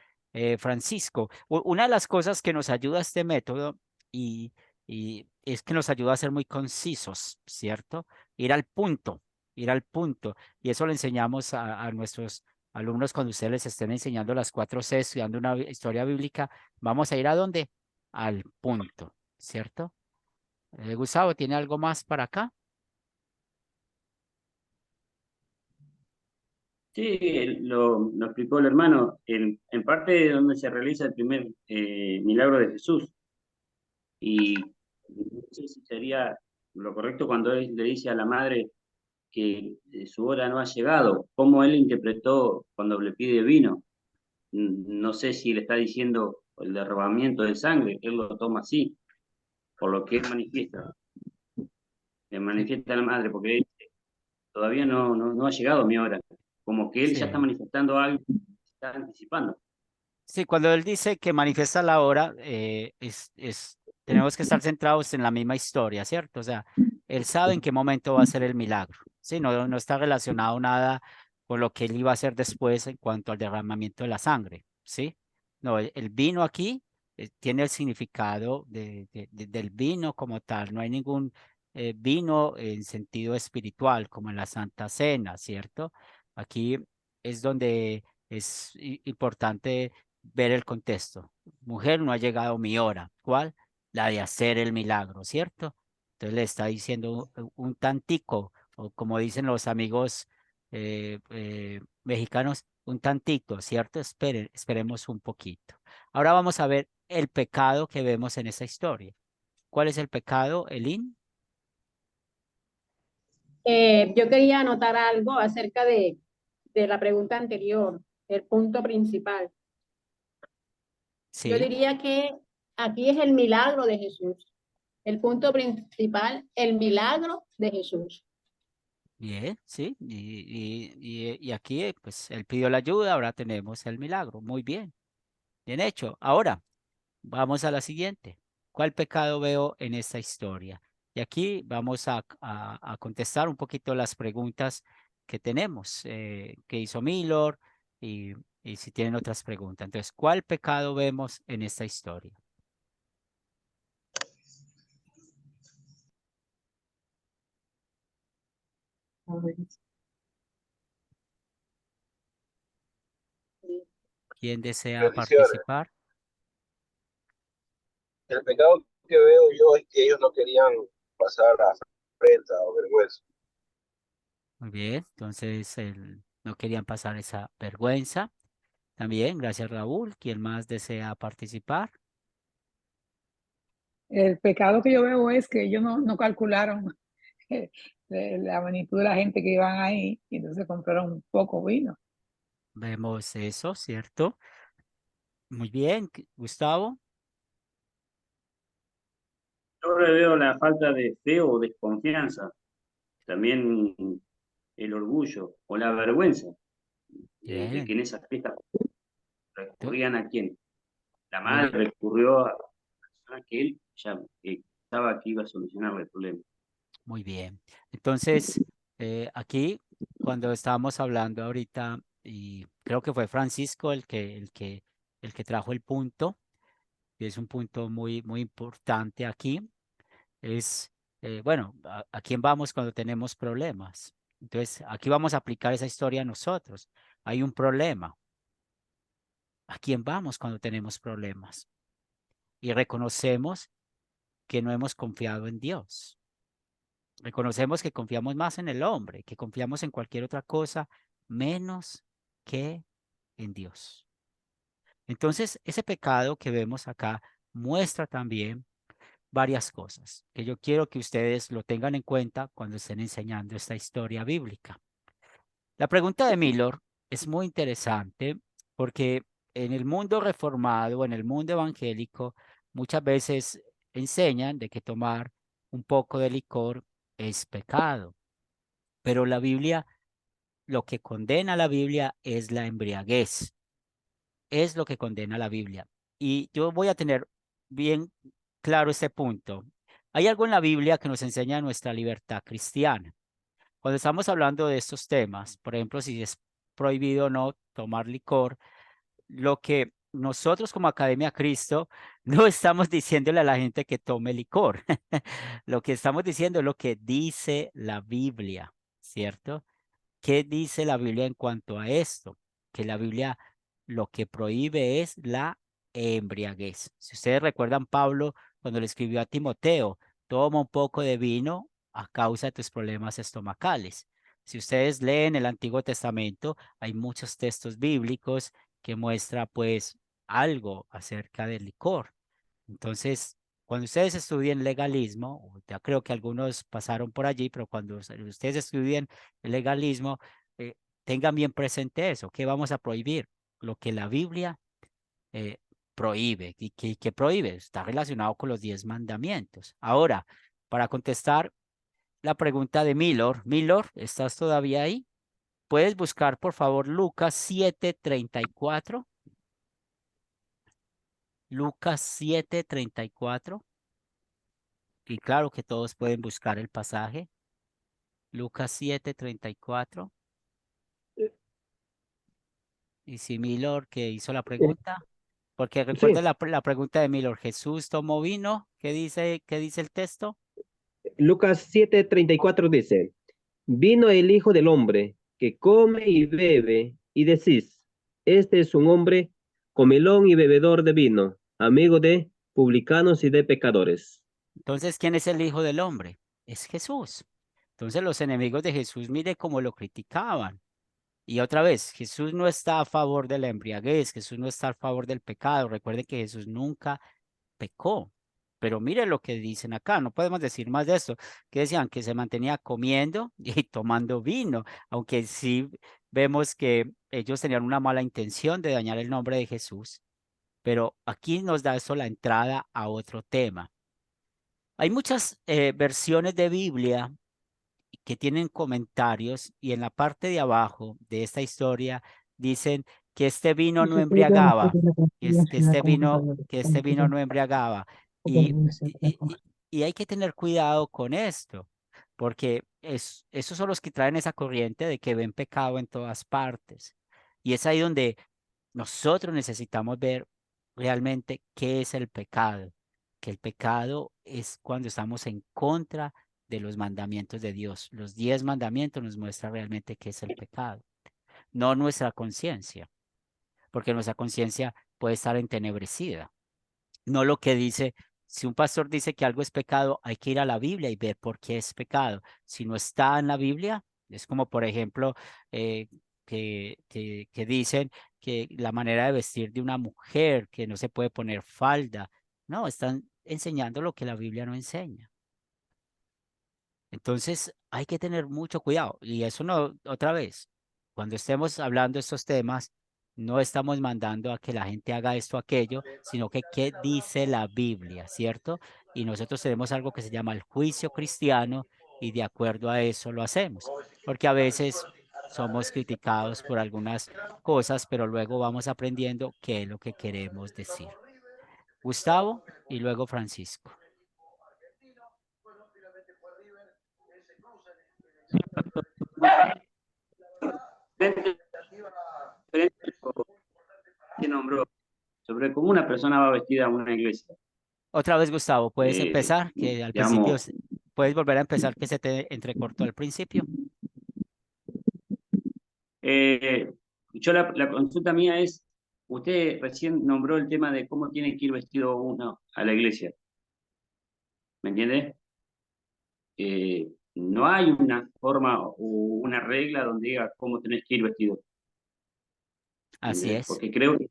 Francisco, una de las cosas que nos ayuda este método y, y es que nos ayuda a ser muy concisos, ¿cierto? Ir al punto, ir al punto. Y eso le enseñamos a nuestros alumnos cuando ustedes les estén enseñando las 4C, estudiando una historia bíblica. Vamos a ir a dónde? Al punto, ¿cierto? Gustavo, ¿tiene algo más para acá? Sí, lo explicó el hermano, en parte de donde se realiza el primer milagro de Jesús. Y no sé si sería lo correcto cuando él le dice a la madre que su hora no ha llegado, cómo él interpretó cuando le pide vino. No sé si le está diciendo el derramamiento de sangre, él lo toma así, por lo que él manifiesta. Le manifiesta a la madre, porque él todavía no ha llegado mi hora. Como que él ya está Sí. manifestando algo, está anticipando. Sí, cuando él dice que manifiesta la hora, tenemos que estar centrados en la misma historia, ¿cierto? O sea, él sabe en qué momento va a ser el milagro, ¿sí? No está relacionado nada con lo que él iba a hacer después en cuanto al derramamiento de la sangre, ¿sí? No, el vino aquí tiene el significado del vino como tal, no hay ningún vino en sentido espiritual como en la Santa Cena, ¿cierto? Aquí es donde es importante ver el contexto. Mujer, no ha llegado mi hora. ¿Cuál? La de hacer el milagro, ¿cierto? Entonces le está diciendo un tantico, o como dicen los amigos mexicanos, un tantito, ¿cierto? Esperemos un poquito. Ahora vamos a ver el pecado que vemos en esa historia. ¿Cuál es el pecado, Elín? Yo quería anotar algo acerca de la pregunta anterior, el punto principal. Yo Sí, diría que aquí es el milagro de Jesús. El punto principal, el milagro de Jesús. bien, sí. Y aquí, pues, él pidió la ayuda, ahora tenemos el milagro. Muy bien, bien hecho. Ahora, vamos a la siguiente. ¿Cuál pecado veo en esta historia? Y aquí vamos a contestar un poquito las preguntas que tenemos, que hizo Milor y si tienen otras preguntas. Entonces, ¿cuál pecado vemos en esta historia? ¿Quién desea Bendiciones. participar? El pecado que veo yo es que ellos no querían pasar afrenta o vergüenza. Muy bien, entonces no querían pasar esa vergüenza. También, gracias Raúl. ¿Quién más desea participar? El pecado que yo veo es que ellos no calcularon la magnitud de la gente que iban ahí y entonces compraron un poco vino. Vemos eso, ¿cierto? Muy bien, Gustavo. Yo le veo la falta de fe o desconfianza, también el orgullo o la vergüenza de que Bien, en esa fiesta tú- recurrían a quién. La muy madre bien, recurrió a la persona que él ya pensaba que iba a solucionar el problema. muy bien. Entonces, aquí, cuando estábamos hablando ahorita, y creo que fue Francisco el que trajo el punto, y es un punto muy, muy importante aquí, es, bueno, ¿a quién vamos cuando tenemos problemas? Entonces, aquí vamos a aplicar esa historia a nosotros. Hay un problema. ¿A quién vamos cuando tenemos problemas? Y reconocemos que no hemos confiado en Dios. Reconocemos que confiamos más en el hombre, que confiamos en cualquier otra cosa menos que en Dios. Entonces, ese pecado que vemos acá muestra también varias cosas que yo quiero que ustedes lo tengan en cuenta cuando estén enseñando esta historia bíblica. La pregunta de Milor es muy interesante porque en el mundo reformado, en el mundo evangélico, muchas veces enseñan de que tomar un poco de licor es pecado, pero la Biblia, lo que condena la Biblia es la embriaguez, es lo que condena la Biblia. Y yo voy a tener bien claro este punto. Hay algo en la Biblia que nos enseña nuestra libertad cristiana. Cuando estamos hablando de estos temas, por ejemplo, si es prohibido o no tomar licor, lo que nosotros como Academia Cristo no estamos diciéndole a la gente que tome licor. Lo que estamos diciendo es lo que dice la Biblia, ¿cierto? ¿Qué dice la Biblia en cuanto a esto? Que la Biblia lo que prohíbe es la embriaguez. Si ustedes recuerdan, Pablo, cuando le escribió a Timoteo, toma un poco de vino a causa de tus problemas estomacales. Si ustedes leen el Antiguo Testamento, hay muchos textos bíblicos que muestra pues algo acerca del licor. Entonces, cuando ustedes estudien legalismo, ya creo que algunos pasaron por allí, pero cuando ustedes estudien el legalismo, eh, tengan bien presente eso, que vamos a prohibir lo que la Biblia eh, prohíbe. ¿Y qué prohíbe? Está relacionado con los 10 mandamientos. Ahora, para contestar la pregunta de Milor, Milor, ¿estás todavía ahí? ¿Puedes buscar, por favor, Lucas 7:34? Lucas 7:34. Y claro que todos pueden buscar el pasaje. Lucas 7:34. Y si Milor que hizo la pregunta, porque recuerda Sí, la pregunta de Milor, Jesús tomó vino, qué dice el texto? Lucas 7:34 dice, vino el Hijo del Hombre, que come y bebe, y decís, este es un hombre comilón y bebedor de vino, amigo de publicanos y de pecadores. Entonces, ¿quién es el Hijo del Hombre? Es Jesús. Entonces los enemigos de Jesús, mire cómo lo criticaban. Y otra vez, Jesús no está a favor de la embriaguez, Jesús no está a favor del pecado. Recuerde que Jesús nunca pecó. Pero mire lo que dicen acá, no podemos decir más de esto, que decían que se mantenía comiendo y tomando vino, aunque sí vemos que ellos tenían una mala intención de dañar el nombre de Jesús, pero aquí nos da eso la entrada a otro tema. Hay muchas versiones de Biblia que tienen comentarios y en la parte de abajo de esta historia dicen que este vino no embriagaba, que este vino no embriagaba. Y, Y hay que tener cuidado con esto, porque esos son los que traen esa corriente de que ven pecado en todas partes. Y es ahí donde nosotros necesitamos ver realmente qué es el pecado. Que el pecado es cuando estamos en contra de los mandamientos de Dios. Los 10 mandamientos nos muestran realmente qué es el pecado, no nuestra conciencia, porque nuestra conciencia puede estar entenebrecida. No lo que dice, si un pastor dice que algo es pecado, hay que ir a la Biblia y ver por qué es pecado. Si no está en la Biblia, es como por ejemplo que dicen que la manera de vestir de una mujer, que no se puede poner falda. No, están enseñando lo que la Biblia no enseña. Entonces hay que tener mucho cuidado. Y eso no, otra vez, cuando estemos hablando de estos temas, no estamos mandando a que la gente haga esto o aquello, sino que qué dice la Biblia, ¿cierto? Y nosotros tenemos algo que se llama el juicio cristiano y de acuerdo a eso lo hacemos. Porque a veces somos criticados por algunas cosas, pero luego vamos aprendiendo qué es lo que queremos decir. Gustavo y luego Francisco. Que nombró sobre cómo una persona va vestida a una iglesia. Otra vez, Gustavo, ¿puedes empezar? Que al principio, Digamos, puedes volver a empezar que se te entrecortó al principio. yo la consulta mía es, usted recién nombró el tema de cómo tiene que ir vestido uno a la iglesia, ¿me entiende? No hay una forma o una regla donde diga cómo tenés que ir vestido, Así ¿entendés? es. Porque creo que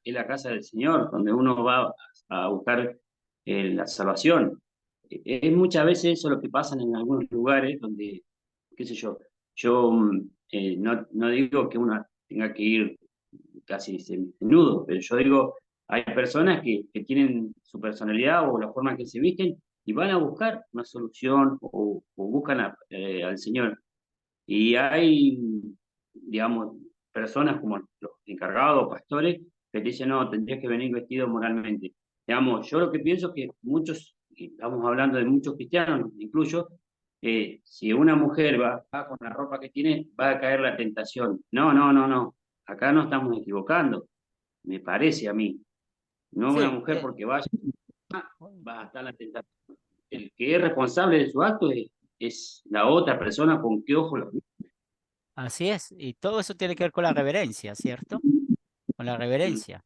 es la casa del Señor, donde uno va a buscar la salvación. Es muchas veces eso lo que pasa en algunos lugares donde, qué sé yo no digo que uno tenga que ir casi desnudo, pero yo digo, hay personas que tienen su personalidad o la forma en que se visten y van a buscar una solución o buscan al Señor. Y hay, digamos, personas como los encargados, pastores, que te dicen, no, tendrías que venir vestido moralmente. Digamos, yo lo que pienso es que muchos, y estamos hablando de muchos cristianos, incluyo, si una mujer va con la ropa que tiene, va a caer la tentación. No, no, no, no. Acá no estamos equivocando, me parece a mí. No una Sí, mujer porque va a estar la tentación. El que es responsable de su acto es la otra persona con qué ojo lo ve. así es. Y todo eso tiene que ver con la reverencia, ¿cierto? Con la reverencia.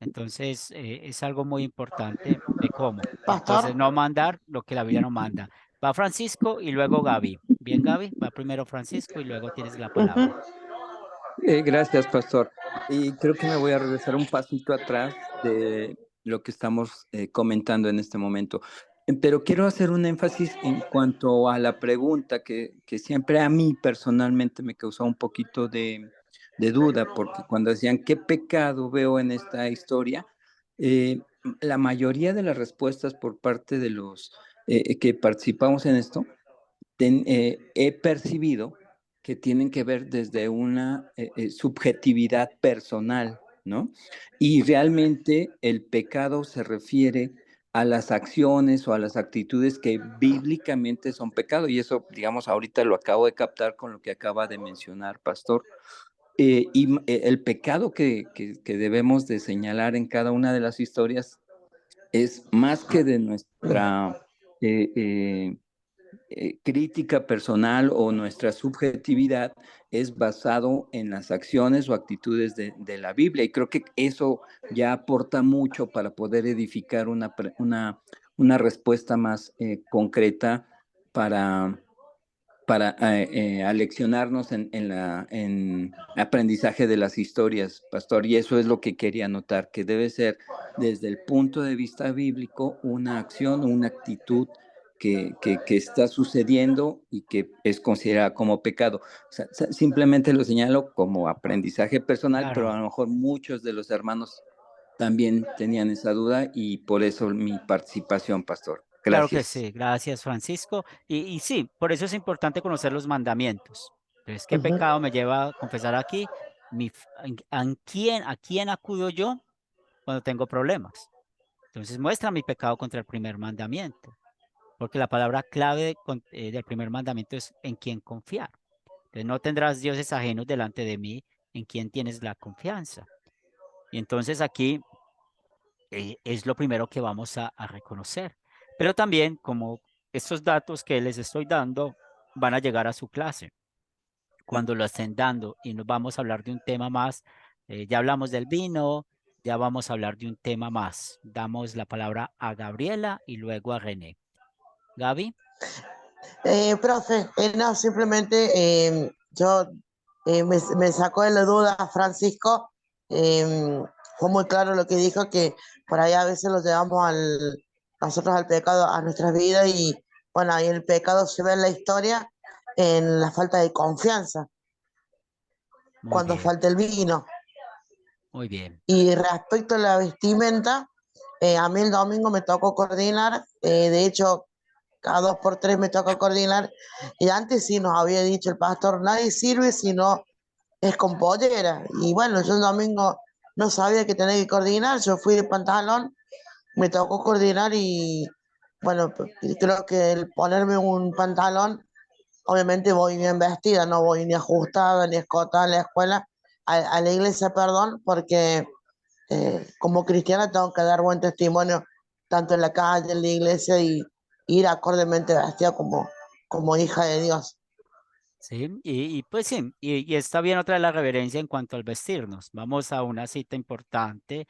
Entonces, es algo muy importante de cómo. Entonces, Pastor, no mandar lo que la Biblia no manda. Va Francisco y luego Gaby. Bien, Gaby, va primero Francisco y luego tienes la ujú, palabra. Gracias, Pastor. Y creo que me voy a regresar un pasito atrás de lo que estamos comentando en este momento. Pero quiero hacer un énfasis en cuanto a la pregunta que siempre a mí personalmente me causó un poquito de duda, porque cuando decían, ¿qué pecado veo en esta historia? Eh, la mayoría de las respuestas por parte de los que participamos en esto, he percibido que tienen que ver desde una subjetividad personal, ¿no? Y realmente el pecado se refiere a las acciones o a las actitudes que bíblicamente son pecado. Y eso, digamos, ahorita lo acabo de captar con lo que acaba de mencionar, Pastor. El pecado que debemos de señalar en cada una de las historias es más que de nuestra eh, eh, crítica personal o nuestra subjetividad, es basado en las acciones o actitudes de la Biblia. Y creo que eso ya aporta mucho para poder edificar una respuesta más concreta para, para aleccionarnos en aprendizaje de las historias, Pastor. Y eso es lo que quería anotar, que debe ser desde el punto de vista bíblico una acción, una actitud que está sucediendo y que es considerada como pecado. O sea, simplemente lo señalo como aprendizaje personal, pero Claro. a lo mejor muchos de los hermanos también tenían esa duda y por eso mi participación, Pastor. Claro que Gracias. sí, gracias Francisco. Y sí, por eso es importante conocer los mandamientos. Entonces, ¿qué ujú. pecado me lleva a confesar aquí? ¿A quién acudo yo cuando tengo problemas? Entonces, muestra mi pecado contra el primer mandamiento. porque la palabra clave del primer mandamiento es en quién confiar. Entonces no tendrás dioses ajenos delante de mí, en quien tienes la confianza. Y entonces aquí es lo primero que vamos a reconocer. Pero también, como estos datos que les estoy dando van a llegar a su clase, cuando lo estén dando y nos vamos a hablar de un tema más, ya hablamos del vino, ya vamos a hablar de un tema más. Damos la palabra a Gabriela y luego a René. Gaby. Profe, no, simplemente yo me sacó de la duda Francisco, fue muy claro lo que dijo, que por ahí a veces lo llevamos nosotros al pecado, a nuestras vidas, y bueno, ahí el pecado se ve en la historia, en la falta de confianza, Muy cuando bien, falta el vino. muy bien. Y respecto a la vestimenta, a mí el domingo me tocó coordinar, de hecho, cada 2 por 3 me toca coordinar, y antes sí nos había dicho el pastor, nadie sirve si no es con pollera, y bueno, yo el domingo no sabía que tenía que coordinar, yo fui de pantalón, me tocó coordinar y bueno, creo que el ponerme un pantalón, obviamente voy bien vestida, no voy ni ajustada ni escotada a la escuela, a la iglesia, perdón, porque como cristiana tengo que dar buen testimonio tanto en la calle, en la iglesia, y ir acordemente vestida como hija de Dios. Sí, y pues sí, y está bien otra de la reverencia en cuanto al vestirnos. Vamos a una cita importante.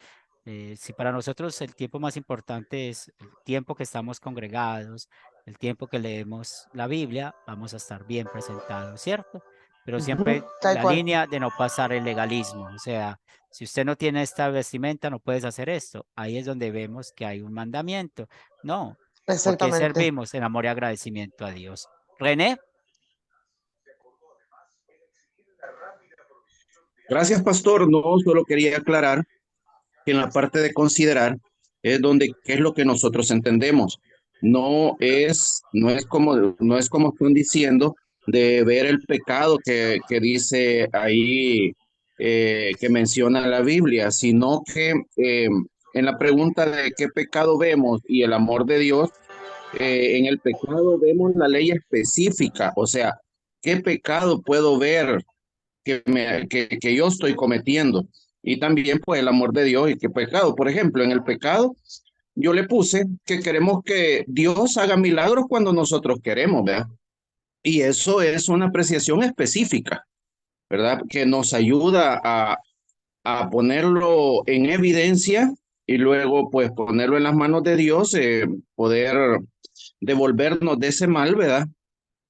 Si para nosotros el tiempo más importante es el tiempo que estamos congregados, el tiempo que leemos la Biblia, vamos a estar bien presentados, ¿cierto? Pero Ujú, siempre tal la cual, línea de no pasar el legalismo. O sea, si usted no tiene esta vestimenta, no puedes hacer esto. Ahí es donde vemos que hay un mandamiento. No, porque exactamente. servimos en amor y agradecimiento a Dios. René. Gracias, pastor. No, solo quería aclarar que en la parte de considerar es donde qué es lo que nosotros entendemos. No es como están diciendo de ver el pecado que dice ahí, que menciona la Biblia, sino que en la pregunta de qué pecado vemos y el amor de Dios, en el pecado vemos la ley específica, o sea, qué pecado puedo ver que yo estoy cometiendo. Y también, pues, el amor de Dios y qué pecado. Por ejemplo, en el pecado, yo le puse que queremos que Dios haga milagros cuando nosotros queremos, ¿verdad? Y eso es una apreciación específica, ¿verdad? Que nos ayuda a ponerlo en evidencia y luego, pues, ponerlo en las manos de Dios, poder devolvernos de ese mal, ¿verdad?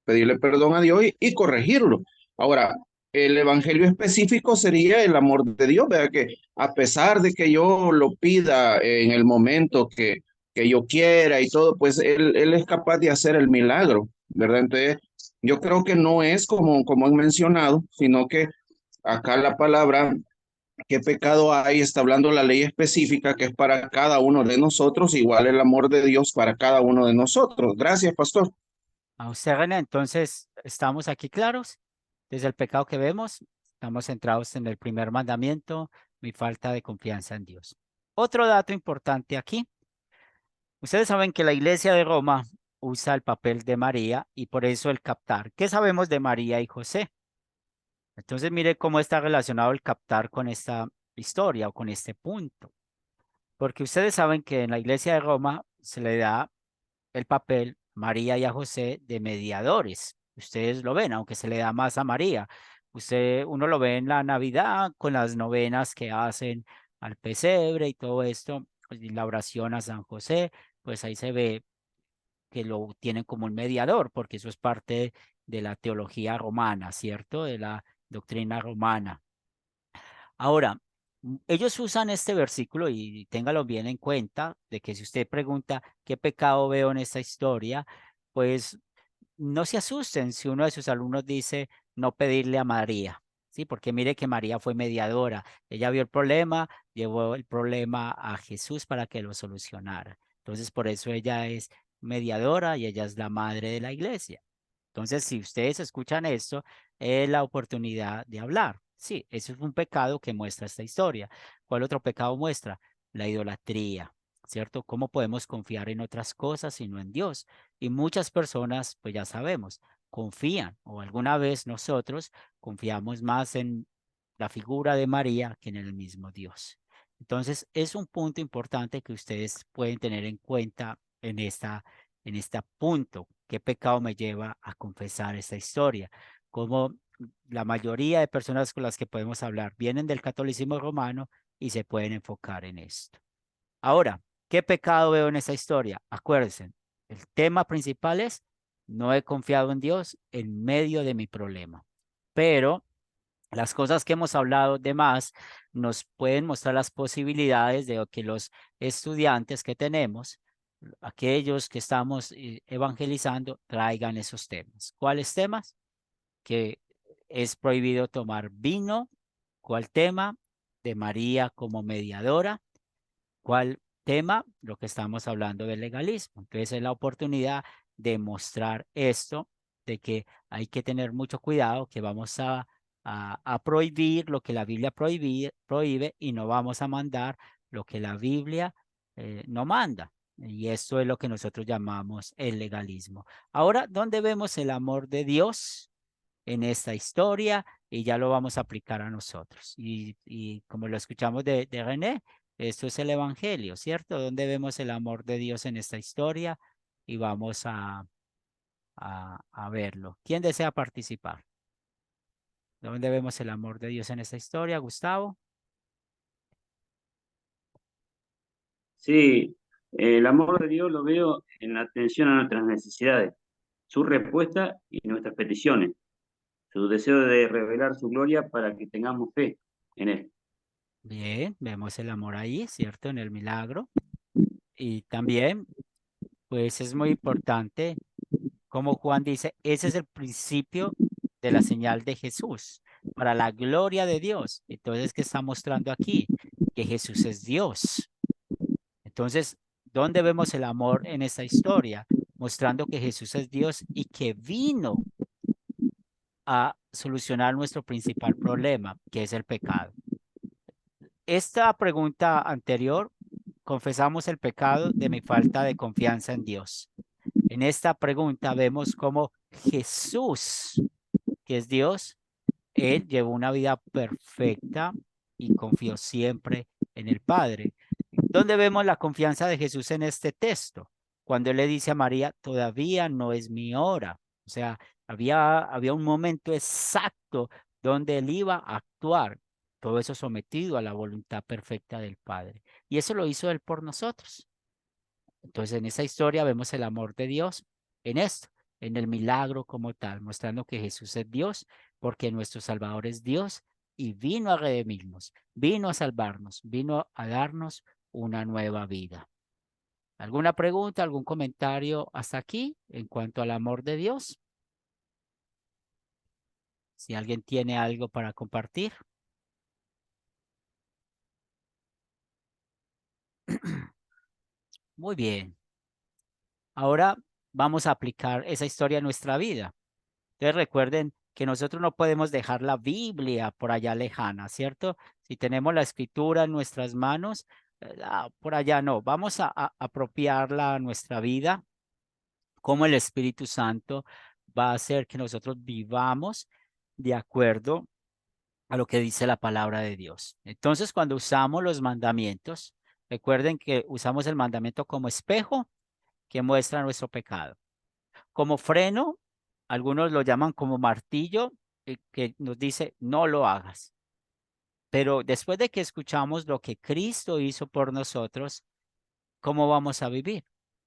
Pedirle perdón a Dios y corregirlo. Ahora, el evangelio específico sería el amor de Dios, ¿verdad? Que a pesar de que yo lo pida en el momento que yo quiera y todo, pues él es capaz de hacer el milagro, ¿verdad? Entonces, yo creo que no es como han mencionado, sino que acá la palabra, qué pecado hay, está hablando la ley específica que es para cada uno de nosotros, igual el amor de Dios para cada uno de nosotros. Gracias, pastor. A usted, René, entonces, ¿estamos aquí claros? Desde el pecado que vemos, estamos centrados en el primer mandamiento, mi falta de confianza en Dios. Otro dato importante aquí, ustedes saben que la iglesia de Roma usa el papel de María y por eso el captar. ¿Qué sabemos de María y José? Entonces, mire cómo está relacionado el captar con esta historia o con este punto. Porque ustedes saben que en la iglesia de Roma se le da el papel María y a José de mediadores. Ustedes lo ven, aunque se le da más a María. Uno lo ve en la Navidad con las novenas que hacen al pesebre y todo esto, pues, y la oración a San José, pues ahí se ve que lo tienen como un mediador, porque eso es parte de la teología romana, ¿cierto? De la doctrina romana. Ahora, ellos usan este versículo y téngalo bien en cuenta, de que si usted pregunta qué pecado veo en esta historia, pues no se asusten si uno de sus alumnos dice no pedirle a María, ¿sí? Porque mire que María fue mediadora. Ella vio el problema, llevó el problema a Jesús para que lo solucionara. Entonces, por eso ella es mediadora y ella es la madre de la iglesia. Entonces, si ustedes escuchan esto, es la oportunidad de hablar. Sí, eso es un pecado que muestra esta historia. ¿Cuál otro pecado muestra? La idolatría. ¿cierto? ¿Cómo podemos confiar en otras cosas y no en Dios? Y muchas personas, pues ya sabemos, confían, o alguna vez nosotros confiamos más en la figura de María que en el mismo Dios. Entonces, es un punto importante que ustedes pueden tener en cuenta en este punto. ¿Qué pecado me lleva a confesar esta historia? Como la mayoría de personas con las que podemos hablar vienen del catolicismo romano y se pueden enfocar en esto. Ahora, ¿qué pecado veo en esta historia? Acuérdense, el tema principal es: no he confiado en Dios en medio de mi problema. Pero las cosas que hemos hablado de más nos pueden mostrar las posibilidades de que los estudiantes que tenemos, aquellos que estamos evangelizando, traigan esos temas. ¿Cuáles temas? Que es prohibido tomar vino. ¿Cuál tema? De María como mediadora. ¿Cuál tema? Lo que estamos hablando del legalismo. Entonces es la oportunidad de mostrar esto, de que hay que tener mucho cuidado, que vamos a prohibir lo que la Biblia prohíbe y no vamos a mandar lo que la Biblia no manda. Y esto es lo que nosotros llamamos el legalismo. Ahora, ¿dónde vemos el amor de Dios en esta historia? Y ya lo vamos a aplicar a nosotros. Y como lo escuchamos de René, esto es el Evangelio, ¿cierto? Donde vemos el amor de Dios en esta historia y vamos a verlo. ¿Quién desea participar? ¿Dónde vemos el amor de Dios en esta historia, Gustavo? Sí, el amor de Dios lo veo en la atención a nuestras necesidades, su respuesta y nuestras peticiones, su deseo de revelar su gloria para que tengamos fe en Él. Bien, vemos el amor ahí, ¿cierto? En el milagro. Y también, pues es muy importante, como Juan dice, ese es el principio de la señal de Jesús, para la gloria de Dios. Entonces, ¿qué está mostrando aquí? Que Jesús es Dios. Entonces, ¿dónde vemos el amor en esta historia? Mostrando que Jesús es Dios y que vino a solucionar nuestro principal problema, que es el pecado. Esta pregunta anterior, confesamos el pecado de mi falta de confianza en Dios. En esta pregunta vemos cómo Jesús, que es Dios, Él llevó una vida perfecta y confió siempre en el Padre. ¿Dónde vemos la confianza de Jesús en este texto? Cuando Él le dice a María, todavía no es mi hora. O sea, había un momento exacto donde Él iba a actuar. Todo eso sometido a la voluntad perfecta del Padre. Y eso lo hizo Él por nosotros. Entonces, en esa historia vemos el amor de Dios en esto, en el milagro como tal, mostrando que Jesús es Dios, porque nuestro Salvador es Dios y vino a redimirnos, vino a salvarnos, vino a darnos una nueva vida. ¿Alguna pregunta, algún comentario hasta aquí en cuanto al amor de Dios? Si alguien tiene algo para compartir. Muy bien. Ahora vamos a aplicar esa historia a nuestra vida. Entonces recuerden que nosotros no podemos dejar la Biblia por allá lejana, ¿cierto? Si tenemos la escritura en nuestras manos, por allá no. Vamos a apropiarla a nuestra vida, como el Espíritu Santo va a hacer que nosotros vivamos de acuerdo a lo que dice la palabra de Dios. Entonces, cuando usamos los mandamientos, recuerden que usamos el mandamiento como espejo que muestra nuestro pecado. Como freno, algunos lo llaman como martillo, que nos dice, no lo hagas. Pero después de que escuchamos lo que Cristo hizo por nosotros, ¿cómo vamos a vivir?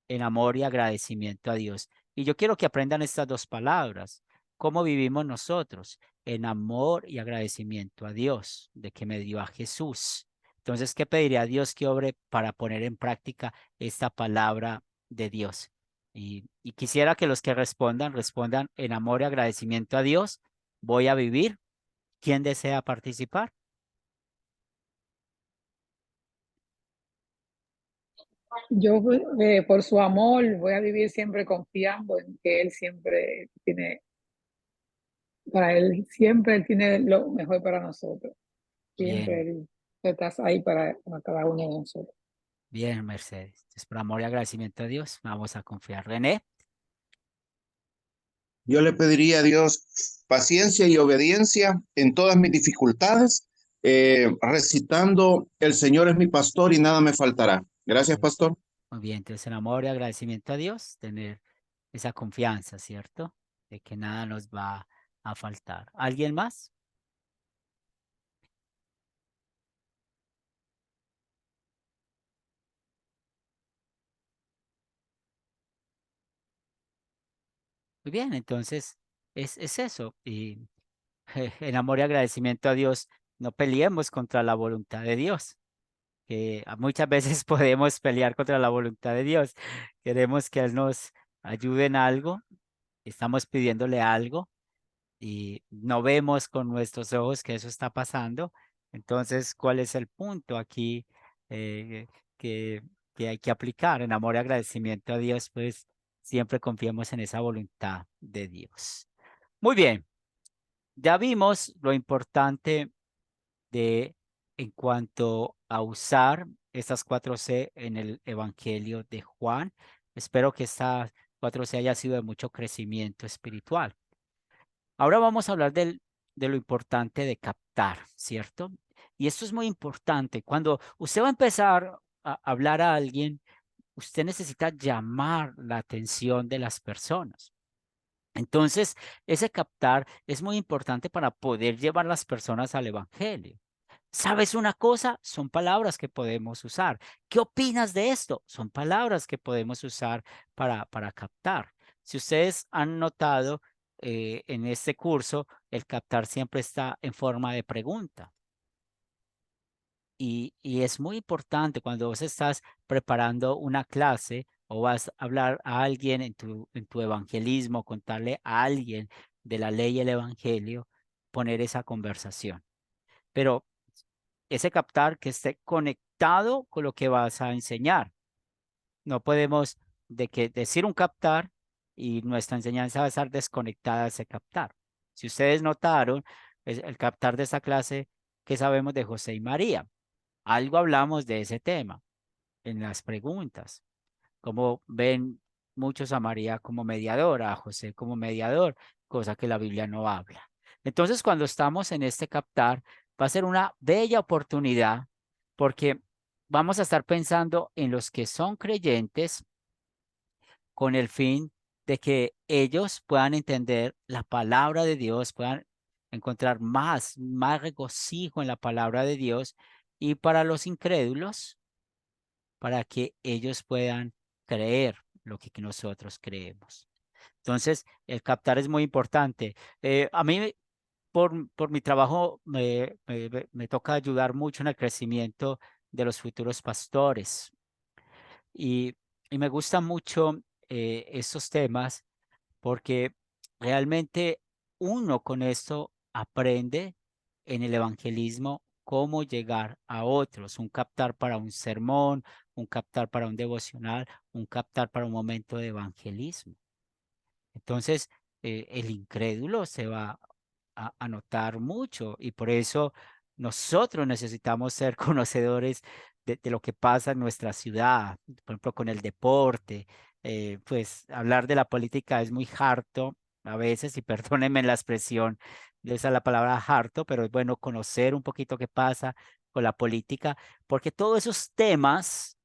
En amor y agradecimiento a Dios. Y yo quiero que aprendan estas dos palabras. ¿Cómo vivimos nosotros? En amor y agradecimiento a Dios, de que me dio a Jesús. Entonces, ¿qué pediría a Dios que obre para poner en práctica esta palabra de Dios? Y quisiera que los que respondan en amor y agradecimiento a Dios. Voy a vivir. ¿Quién desea participar? Yo, por su amor, voy a vivir siempre confiando en que Él siempre tiene, para Él, siempre Él tiene lo mejor para nosotros. Siempre Bien, Él está ahí para cada uno de nosotros. Bien, Mercedes. Entonces, por amor y agradecimiento a Dios, vamos a confiar. René. Yo le pediría a Dios paciencia y obediencia en todas mis dificultades, recitando, el Señor es mi pastor y nada me faltará. Gracias, pastor. Muy bien, entonces en amor y agradecimiento a Dios, tener esa confianza, ¿cierto? De que nada nos va a faltar. ¿Alguien más? Muy bien, entonces es eso. Y en amor y agradecimiento a Dios, no peleemos contra la voluntad de Dios, que muchas veces podemos pelear contra la voluntad de Dios. Queremos que Él nos ayude en algo, estamos pidiéndole algo y no vemos con nuestros ojos que eso está pasando. Entonces, ¿cuál es el punto aquí eh, que, que hay que aplicar? En amor y agradecimiento a Dios, pues siempre confiemos en esa voluntad de Dios. Muy bien, ya vimos lo importante de en cuanto a usar estas 4C en el Evangelio de Juan. Espero que esta 4C haya sido de mucho crecimiento espiritual. Ahora vamos a hablar de lo importante de captar, ¿cierto? Y esto es muy importante. Cuando usted va a empezar a hablar a alguien, usted necesita llamar la atención de las personas. Entonces, ese captar es muy importante para poder llevar las personas al Evangelio. ¿Sabes una cosa? Son palabras que podemos usar. ¿Qué opinas de esto? Son palabras que podemos usar para captar. Si ustedes han notado en este curso, el captar siempre está en forma de pregunta. Y es muy importante cuando vos estás preparando una clase o vas a hablar a alguien en tu evangelismo, contarle a alguien de la ley y el evangelio, poner esa conversación. Pero ese captar que esté conectado con lo que vas a enseñar. No podemos decir un captar y nuestra enseñanza va a estar desconectada de ese captar. Si ustedes notaron, el captar de esta clase, ¿qué sabemos de José y María? Algo hablamos de ese tema en las preguntas. Como ven muchos a María como mediadora, a José como mediador, cosa que la Biblia no habla. Entonces, cuando estamos en este captar, va a ser una bella oportunidad porque vamos a estar pensando en los que son creyentes con el fin de que ellos puedan entender la palabra de Dios, puedan encontrar más regocijo en la palabra de Dios, y para los incrédulos, para que ellos puedan creer lo que nosotros creemos. Entonces, el captar es muy importante. A mí, por mi trabajo, me toca ayudar mucho en el crecimiento de los futuros pastores. Y, y me gustan mucho estos temas porque realmente uno con esto aprende en el evangelismo cómo llegar a otros, un captar para un sermón, un captar para un devocional, un captar para un momento de evangelismo. Entonces, el incrédulo se va a notar mucho y por eso nosotros necesitamos ser conocedores de lo que pasa en nuestra ciudad, por ejemplo, con el deporte. Pues hablar de la política es muy harto a veces, y perdónenme la expresión de usar la palabra harto, pero es bueno conocer un poquito qué pasa con la política, porque todos esos temas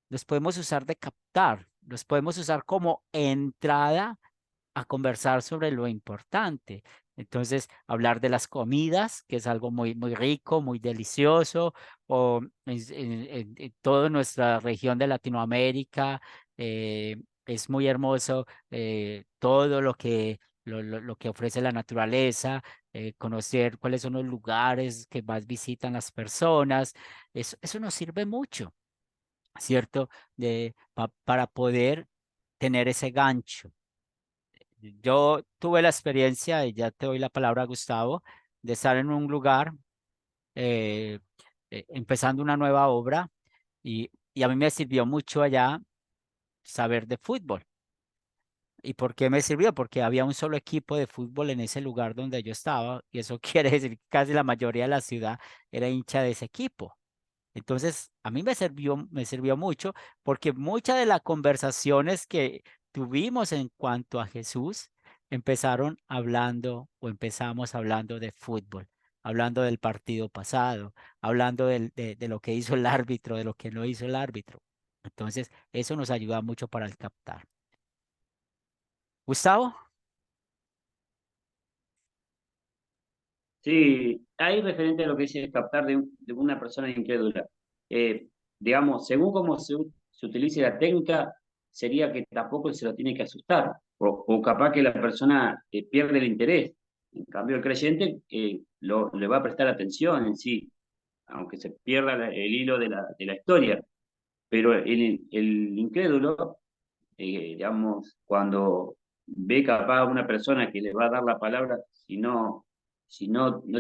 los podemos usar de captar, los podemos usar como entrada a conversar sobre lo importante. Entonces, hablar de las comidas, que es algo muy rico, muy delicioso, o en toda nuestra región de Latinoamérica, es muy hermoso todo lo que ofrece la naturaleza, conocer cuáles son los lugares que más visitan las personas. Eso nos sirve mucho, ¿cierto? Para poder tener ese gancho. Yo tuve la experiencia, y ya te doy la palabra, Gustavo, de estar en un lugar eh, empezando una nueva obra, y a mí me sirvió mucho allá saber de fútbol. ¿Y por qué me sirvió? Porque había un solo equipo de fútbol en ese lugar donde yo estaba, y eso quiere decir que casi la mayoría de la ciudad era hincha de ese equipo. Entonces, a mí me sirvió mucho porque muchas de las conversaciones que tuvimos en cuanto a Jesús empezaron hablando o empezamos hablando de fútbol, hablando del partido pasado, hablando de lo que hizo el árbitro, de lo que no hizo el árbitro. Entonces, eso nos ayuda mucho para el captar. Gustavo. Sí, hay referente a lo que es captar de una persona incrédula. Eh, digamos, según cómo se utilice la técnica, sería que tampoco se lo tiene que asustar, o capaz que la persona pierde el interés. En cambio, el creyente le va a prestar atención en sí, aunque se pierda el hilo de la historia. Pero el incrédulo, digamos, cuando ve capaz a una persona que le va a dar la palabra, si no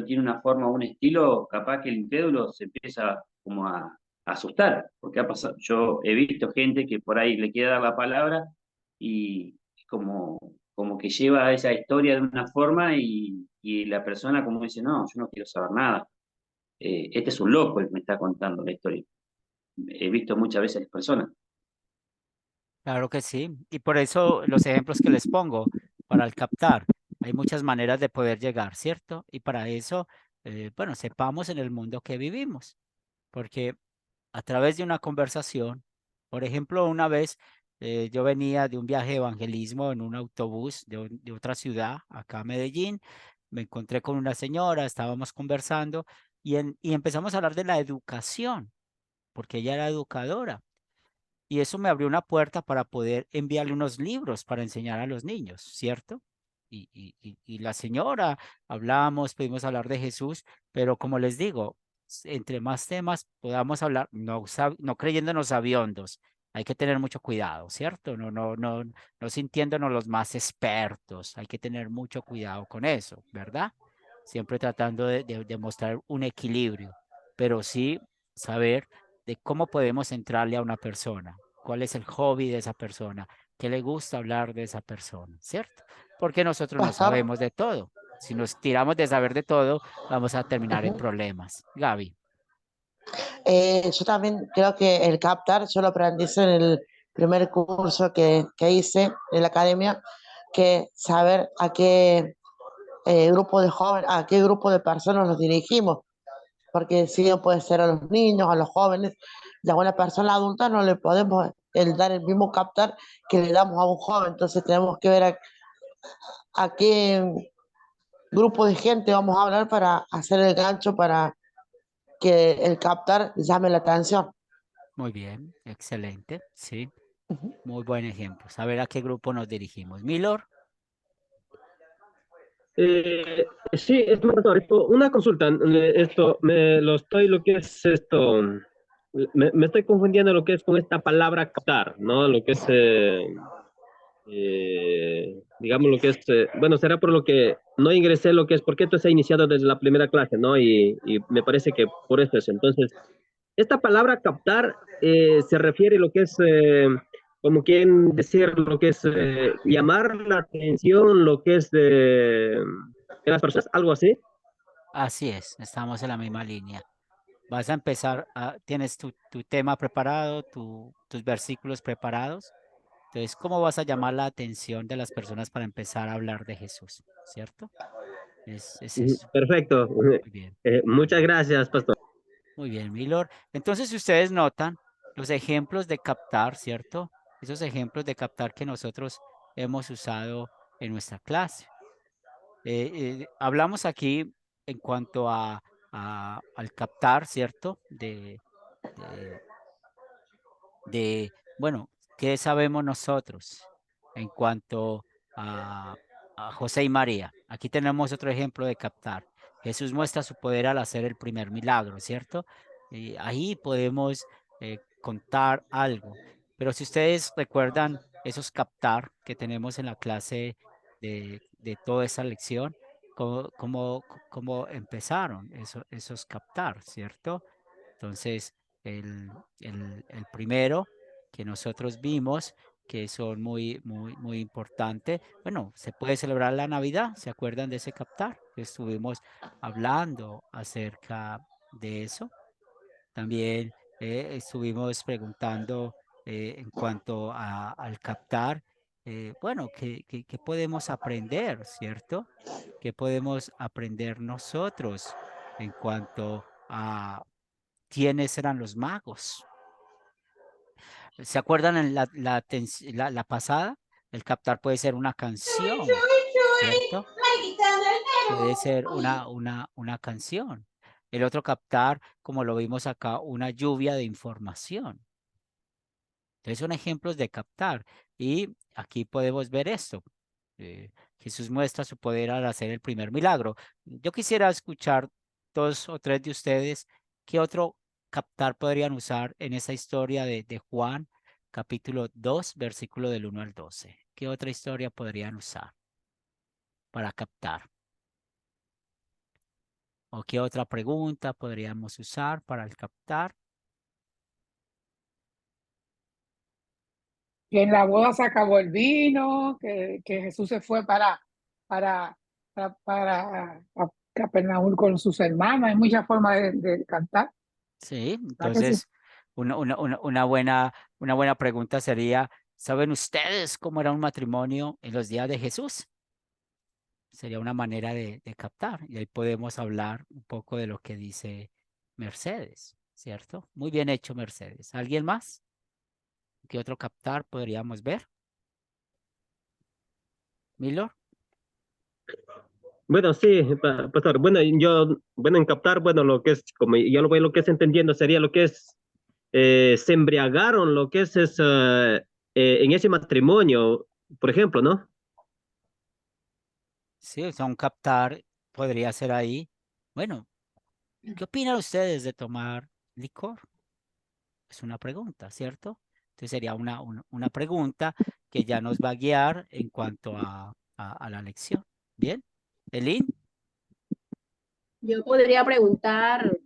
tiene una forma o un estilo, capaz que el incrédulo se empieza como a asustar, porque ha pasado, yo he visto gente que por ahí le quiere dar la palabra y como que lleva esa historia de una forma y la persona como dice, no, yo no quiero saber nada. Este es un loco el que me está contando la historia. He visto muchas veces las personas. Claro que sí. Y por eso los ejemplos que les pongo para el captar, hay muchas maneras de poder llegar, ¿cierto? Y para eso, bueno, sepamos en el mundo que vivimos, porque a través de una conversación, por ejemplo, una vez yo venía de un viaje de evangelismo en un autobús de otra ciudad, acá a Medellín, me encontré con una señora, estábamos conversando y empezamos a hablar de la educación, porque ella era educadora. Y eso me abrió una puerta para poder enviarle unos libros para enseñar a los niños, ¿cierto? Y la señora, hablamos, pudimos hablar de Jesús, pero como les digo, entre más temas podamos hablar, no creyéndonos sabiondos, hay que tener mucho cuidado, ¿cierto? No sintiéndonos los más expertos, hay que tener mucho cuidado con eso, ¿verdad? Siempre tratando de mostrar un equilibrio, pero sí saber de cómo podemos entrarle a una persona, cuál es el hobby de esa persona, qué le gusta hablar de esa persona, ¿cierto? Porque nosotros no Pastor, sabemos de todo. Si nos tiramos de saber de todo, vamos a terminar en ujú. problemas. Gaby. Yo también creo que el captar, yo lo aprendí en el primer curso que hice en la academia, que saber a qué grupo de jóvenes, a qué grupo de personas nos dirigimos, porque si no puede ser a los niños, a los jóvenes, y a una persona adulta no le podemos dar el mismo captar que le damos a un joven, entonces tenemos que ver a qué grupo de gente vamos a hablar para hacer el gancho para que el captar llame la atención. Muy bien, excelente, sí, Ujú. muy buen ejemplo. Saber a qué grupo nos dirigimos. Milor, Sí, es pastor, una consulta, lo que es esto, me estoy confundiendo lo que es con esta palabra captar, ¿no? Lo que es, digamos, lo que es, bueno, será por lo que no ingresé lo que es, porque esto se ha iniciado desde la primera clase, ¿no? Y me parece que por esto es. Entonces, esta palabra captar se refiere a lo que es, como quieren decir, lo que es llamar la atención, lo que es de las personas, algo así. así es, estamos en la misma línea. Vas a empezar, tienes tu tema preparado, tus versículos preparados. Entonces, ¿cómo vas a llamar la atención de las personas para empezar a hablar de Jesús? ¿Cierto? Es eso. Perfecto. Muy bien. Muchas gracias, pastor. Muy bien, Milord. Entonces, si ustedes notan los ejemplos de captar, ¿cierto? Esos ejemplos de captar que nosotros hemos usado en nuestra clase. Hablamos aquí en cuanto al captar, ¿cierto? De, bueno, ¿qué sabemos nosotros en cuanto a José y María? Aquí tenemos otro ejemplo de captar. Jesús muestra su poder al hacer el primer milagro, ¿cierto? Y ahí podemos contar algo. Pero si ustedes recuerdan esos captar que tenemos en la clase de toda esa lección, cómo empezaron esos captar, ¿cierto? Entonces, el primero que nosotros vimos, que son muy importantes, bueno, se puede celebrar la Navidad, ¿se acuerdan de ese captar? Que estuvimos hablando acerca de eso. También estuvimos preguntando en cuanto al captar, bueno, ¿qué podemos aprender, cierto? ¿Qué podemos aprender nosotros en cuanto a quiénes eran los magos? ¿Se acuerdan en la pasada? El captar puede ser una canción, ¿cierto? Puede ser una canción. El otro captar, como lo vimos acá, una lluvia de información. Entonces son ejemplos de captar. Y aquí podemos ver esto. Jesús muestra su poder al hacer el primer milagro. Yo quisiera escuchar 2 o 3 de ustedes qué otro captar podrían usar en esa historia de Juan, capítulo 2, versículo del 1 al 12. ¿Qué otra historia podrían usar para captar? ¿O qué otra pregunta podríamos usar para el captar? Que en la boda se acabó el vino, que Jesús se fue para a Capernaum con sus hermanos. Hay muchas formas de cantar. Sí, ¿Verdad que sí? entonces una buena pregunta sería, ¿saben ustedes cómo era un matrimonio en los días de Jesús? Sería una manera de captar y ahí podemos hablar un poco de lo que dice Mercedes, ¿cierto? Muy bien hecho, Mercedes. ¿Alguien más? ¿Qué otro captar podríamos ver? ¿Milor? Bueno, sí, pastor. Bueno, en captar, bueno, lo que es, como yo lo veo, lo que es entendiendo sería lo que es, se embriagaron, lo que en ese matrimonio, por ejemplo, ¿no? Sí, o sea, un captar podría ser ahí. Bueno, ¿qué opinan ustedes de tomar licor? Es una pregunta, ¿cierto? Entonces sería una pregunta que ya nos va a guiar en cuanto a la lección. ¿Bien? Elin, Yo podría preguntar,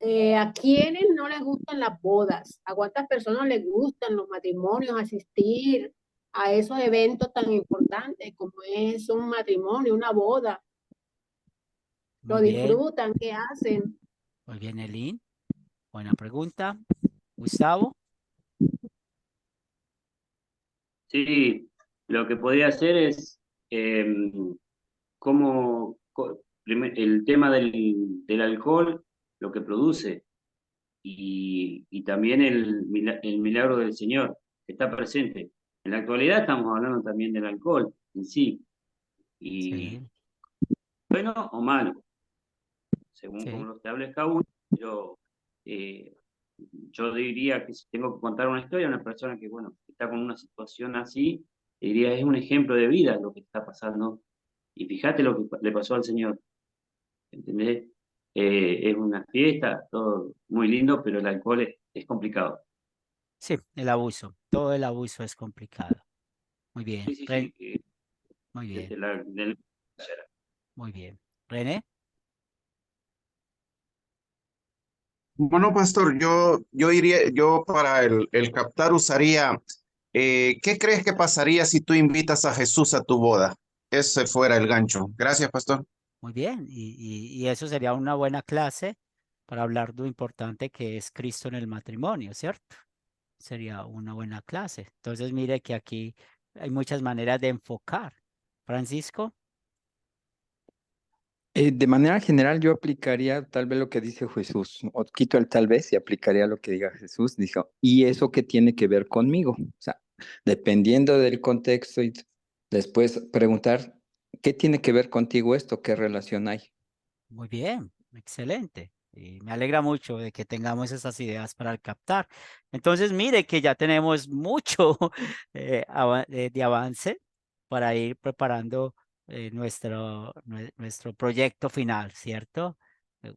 ¿a quiénes no les gustan las bodas? ¿A cuántas personas les gustan los matrimonios, asistir a esos eventos tan importantes como es un matrimonio, una boda? ¿Lo muy bien, disfrutan? ¿Qué hacen? muy bien, Elin. Buena pregunta. Gustavo, Sí, lo que podría hacer es el tema del alcohol, lo que produce, y también el milagro del Señor, que está presente. En la actualidad estamos hablando también del alcohol en sí, y sí, bueno o malo, según como sí, lo establezca uno, pero eh, yo diría que si tengo que contar una historia a una persona que, bueno, está con una situación así, diría, es un ejemplo de vida lo que está pasando. Y fíjate lo que le pasó al Señor, ¿entendés? Es una fiesta, todo muy lindo, pero el alcohol es complicado. sí, el abuso. Todo el abuso es complicado. Muy bien, Sí, sí, sí. Muy bien, Desde la- muy bien. René, Bueno, pastor, yo para el captar usaría, ¿qué crees que pasaría si tú invitas a Jesús a tu boda? Ese fuera el gancho. Gracias, pastor. muy bien. Y eso sería una buena clase para hablar de lo importante que es Cristo en el matrimonio, ¿cierto? Sería una buena clase. Entonces, mire que aquí hay muchas maneras de enfocar. Francisco, De manera general, yo aplicaría tal vez lo que dice Jesús, o quito el tal vez y aplicaría lo que diga Jesús. Dijo, ¿y eso qué tiene que ver conmigo? O sea, dependiendo del contexto y después preguntar, ¿qué tiene que ver contigo esto? ¿Qué relación hay? muy bien, excelente. Y me alegra mucho de que tengamos esas ideas para el captar. Entonces, mire que ya tenemos mucho de avance para ir preparando nuestro proyecto final, ¿cierto?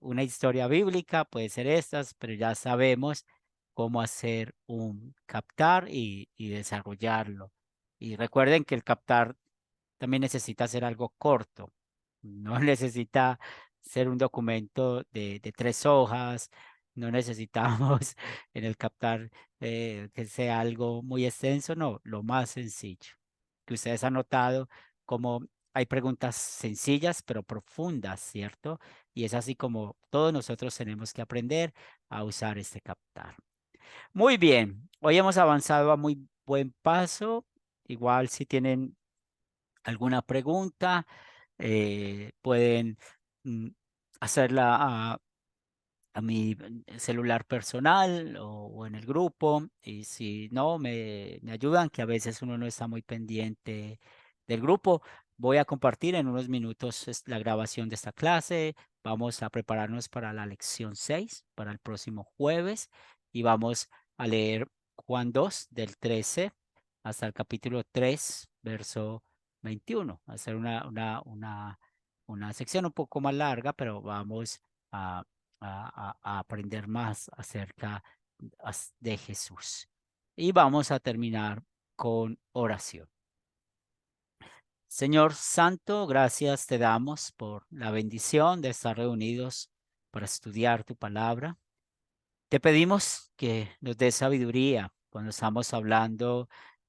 Una historia bíblica puede ser estas, pero ya sabemos cómo hacer un captar y desarrollarlo. Y recuerden que el captar también necesita ser algo corto, no necesita ser un documento de 3 hojas, no necesitamos en el captar que sea algo muy extenso, no, lo más sencillo, que ustedes han notado como hay preguntas sencillas pero profundas, ¿cierto? Y es así como todos nosotros tenemos que aprender a usar este captar. Muy bien, hoy hemos avanzado a muy buen paso. Igual si tienen alguna pregunta, pueden hacerla a mi celular personal o en el grupo. Y si no, me ayudan, que a veces uno no está muy pendiente del grupo. Voy a compartir en unos minutos la grabación de esta clase. Vamos a prepararnos para la lección 6, para el próximo jueves, y vamos a leer Juan 2 del 13 hasta el capítulo 3, verso 21. Hacer una sección un poco más larga, pero vamos a a aprender más acerca de Jesús. Y vamos a terminar con oración. Señor Santo, gracias te damos por la bendición de estar reunidos para estudiar tu palabra. Te pedimos que nos des sabiduría cuando estamos hablando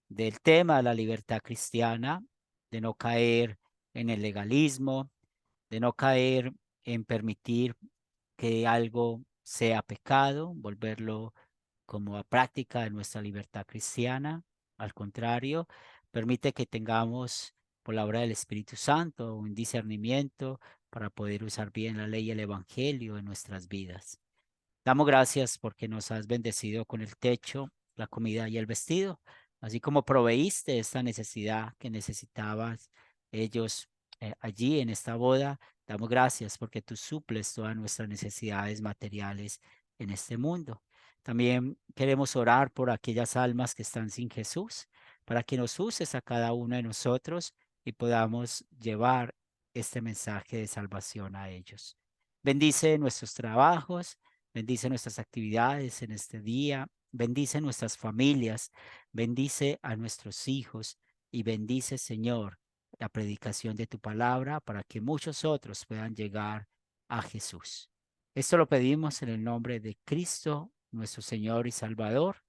del tema de la libertad cristiana, de no caer en el legalismo, de no caer en permitir que algo sea pecado, volverlo como a práctica de nuestra libertad cristiana. Al contrario, permite que tengamos por la obra del Espíritu Santo un discernimiento para poder usar bien la ley y el evangelio en nuestras vidas. Damos gracias porque nos has bendecido con el techo, la comida y el vestido, así como proveíste esta necesidad que necesitabas ellos allí en esta boda. Damos gracias porque tú suples todas nuestras necesidades materiales en este mundo. También queremos orar por aquellas almas que están sin Jesús, para que nos uses a cada uno de nosotros y podamos llevar este mensaje de salvación a ellos. Bendice nuestros trabajos. Bendice nuestras actividades en este día, bendice nuestras familias, bendice a nuestros hijos y bendice, Señor, la predicación de tu palabra para que muchos otros puedan llegar a Jesús. Esto lo pedimos en el nombre de Cristo, nuestro Señor y Salvador.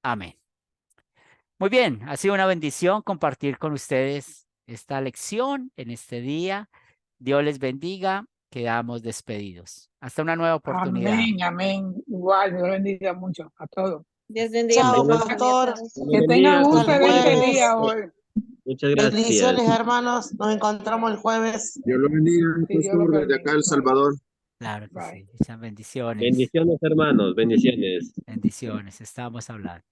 Amén. Muy bien, ha sido una bendición compartir con ustedes esta lección en este día. Dios les bendiga. Quedamos despedidos. Hasta una nueva oportunidad. Amén, amén. Igual, Dios bendiga mucho a todos. Dios bendiga, Chao, pastor. pastor. Que tengan un Hasta el excelente jueves. día hoy. Muchas gracias. Bendiciones, hermanos. Nos encontramos el jueves. Dios lo bendiga, Si Dios lo pastor, desde acá permite. El Salvador. Claro que Bye. sí. Muchas bendiciones. Bendiciones, hermanos. Bendiciones. Bendiciones. Estamos hablando.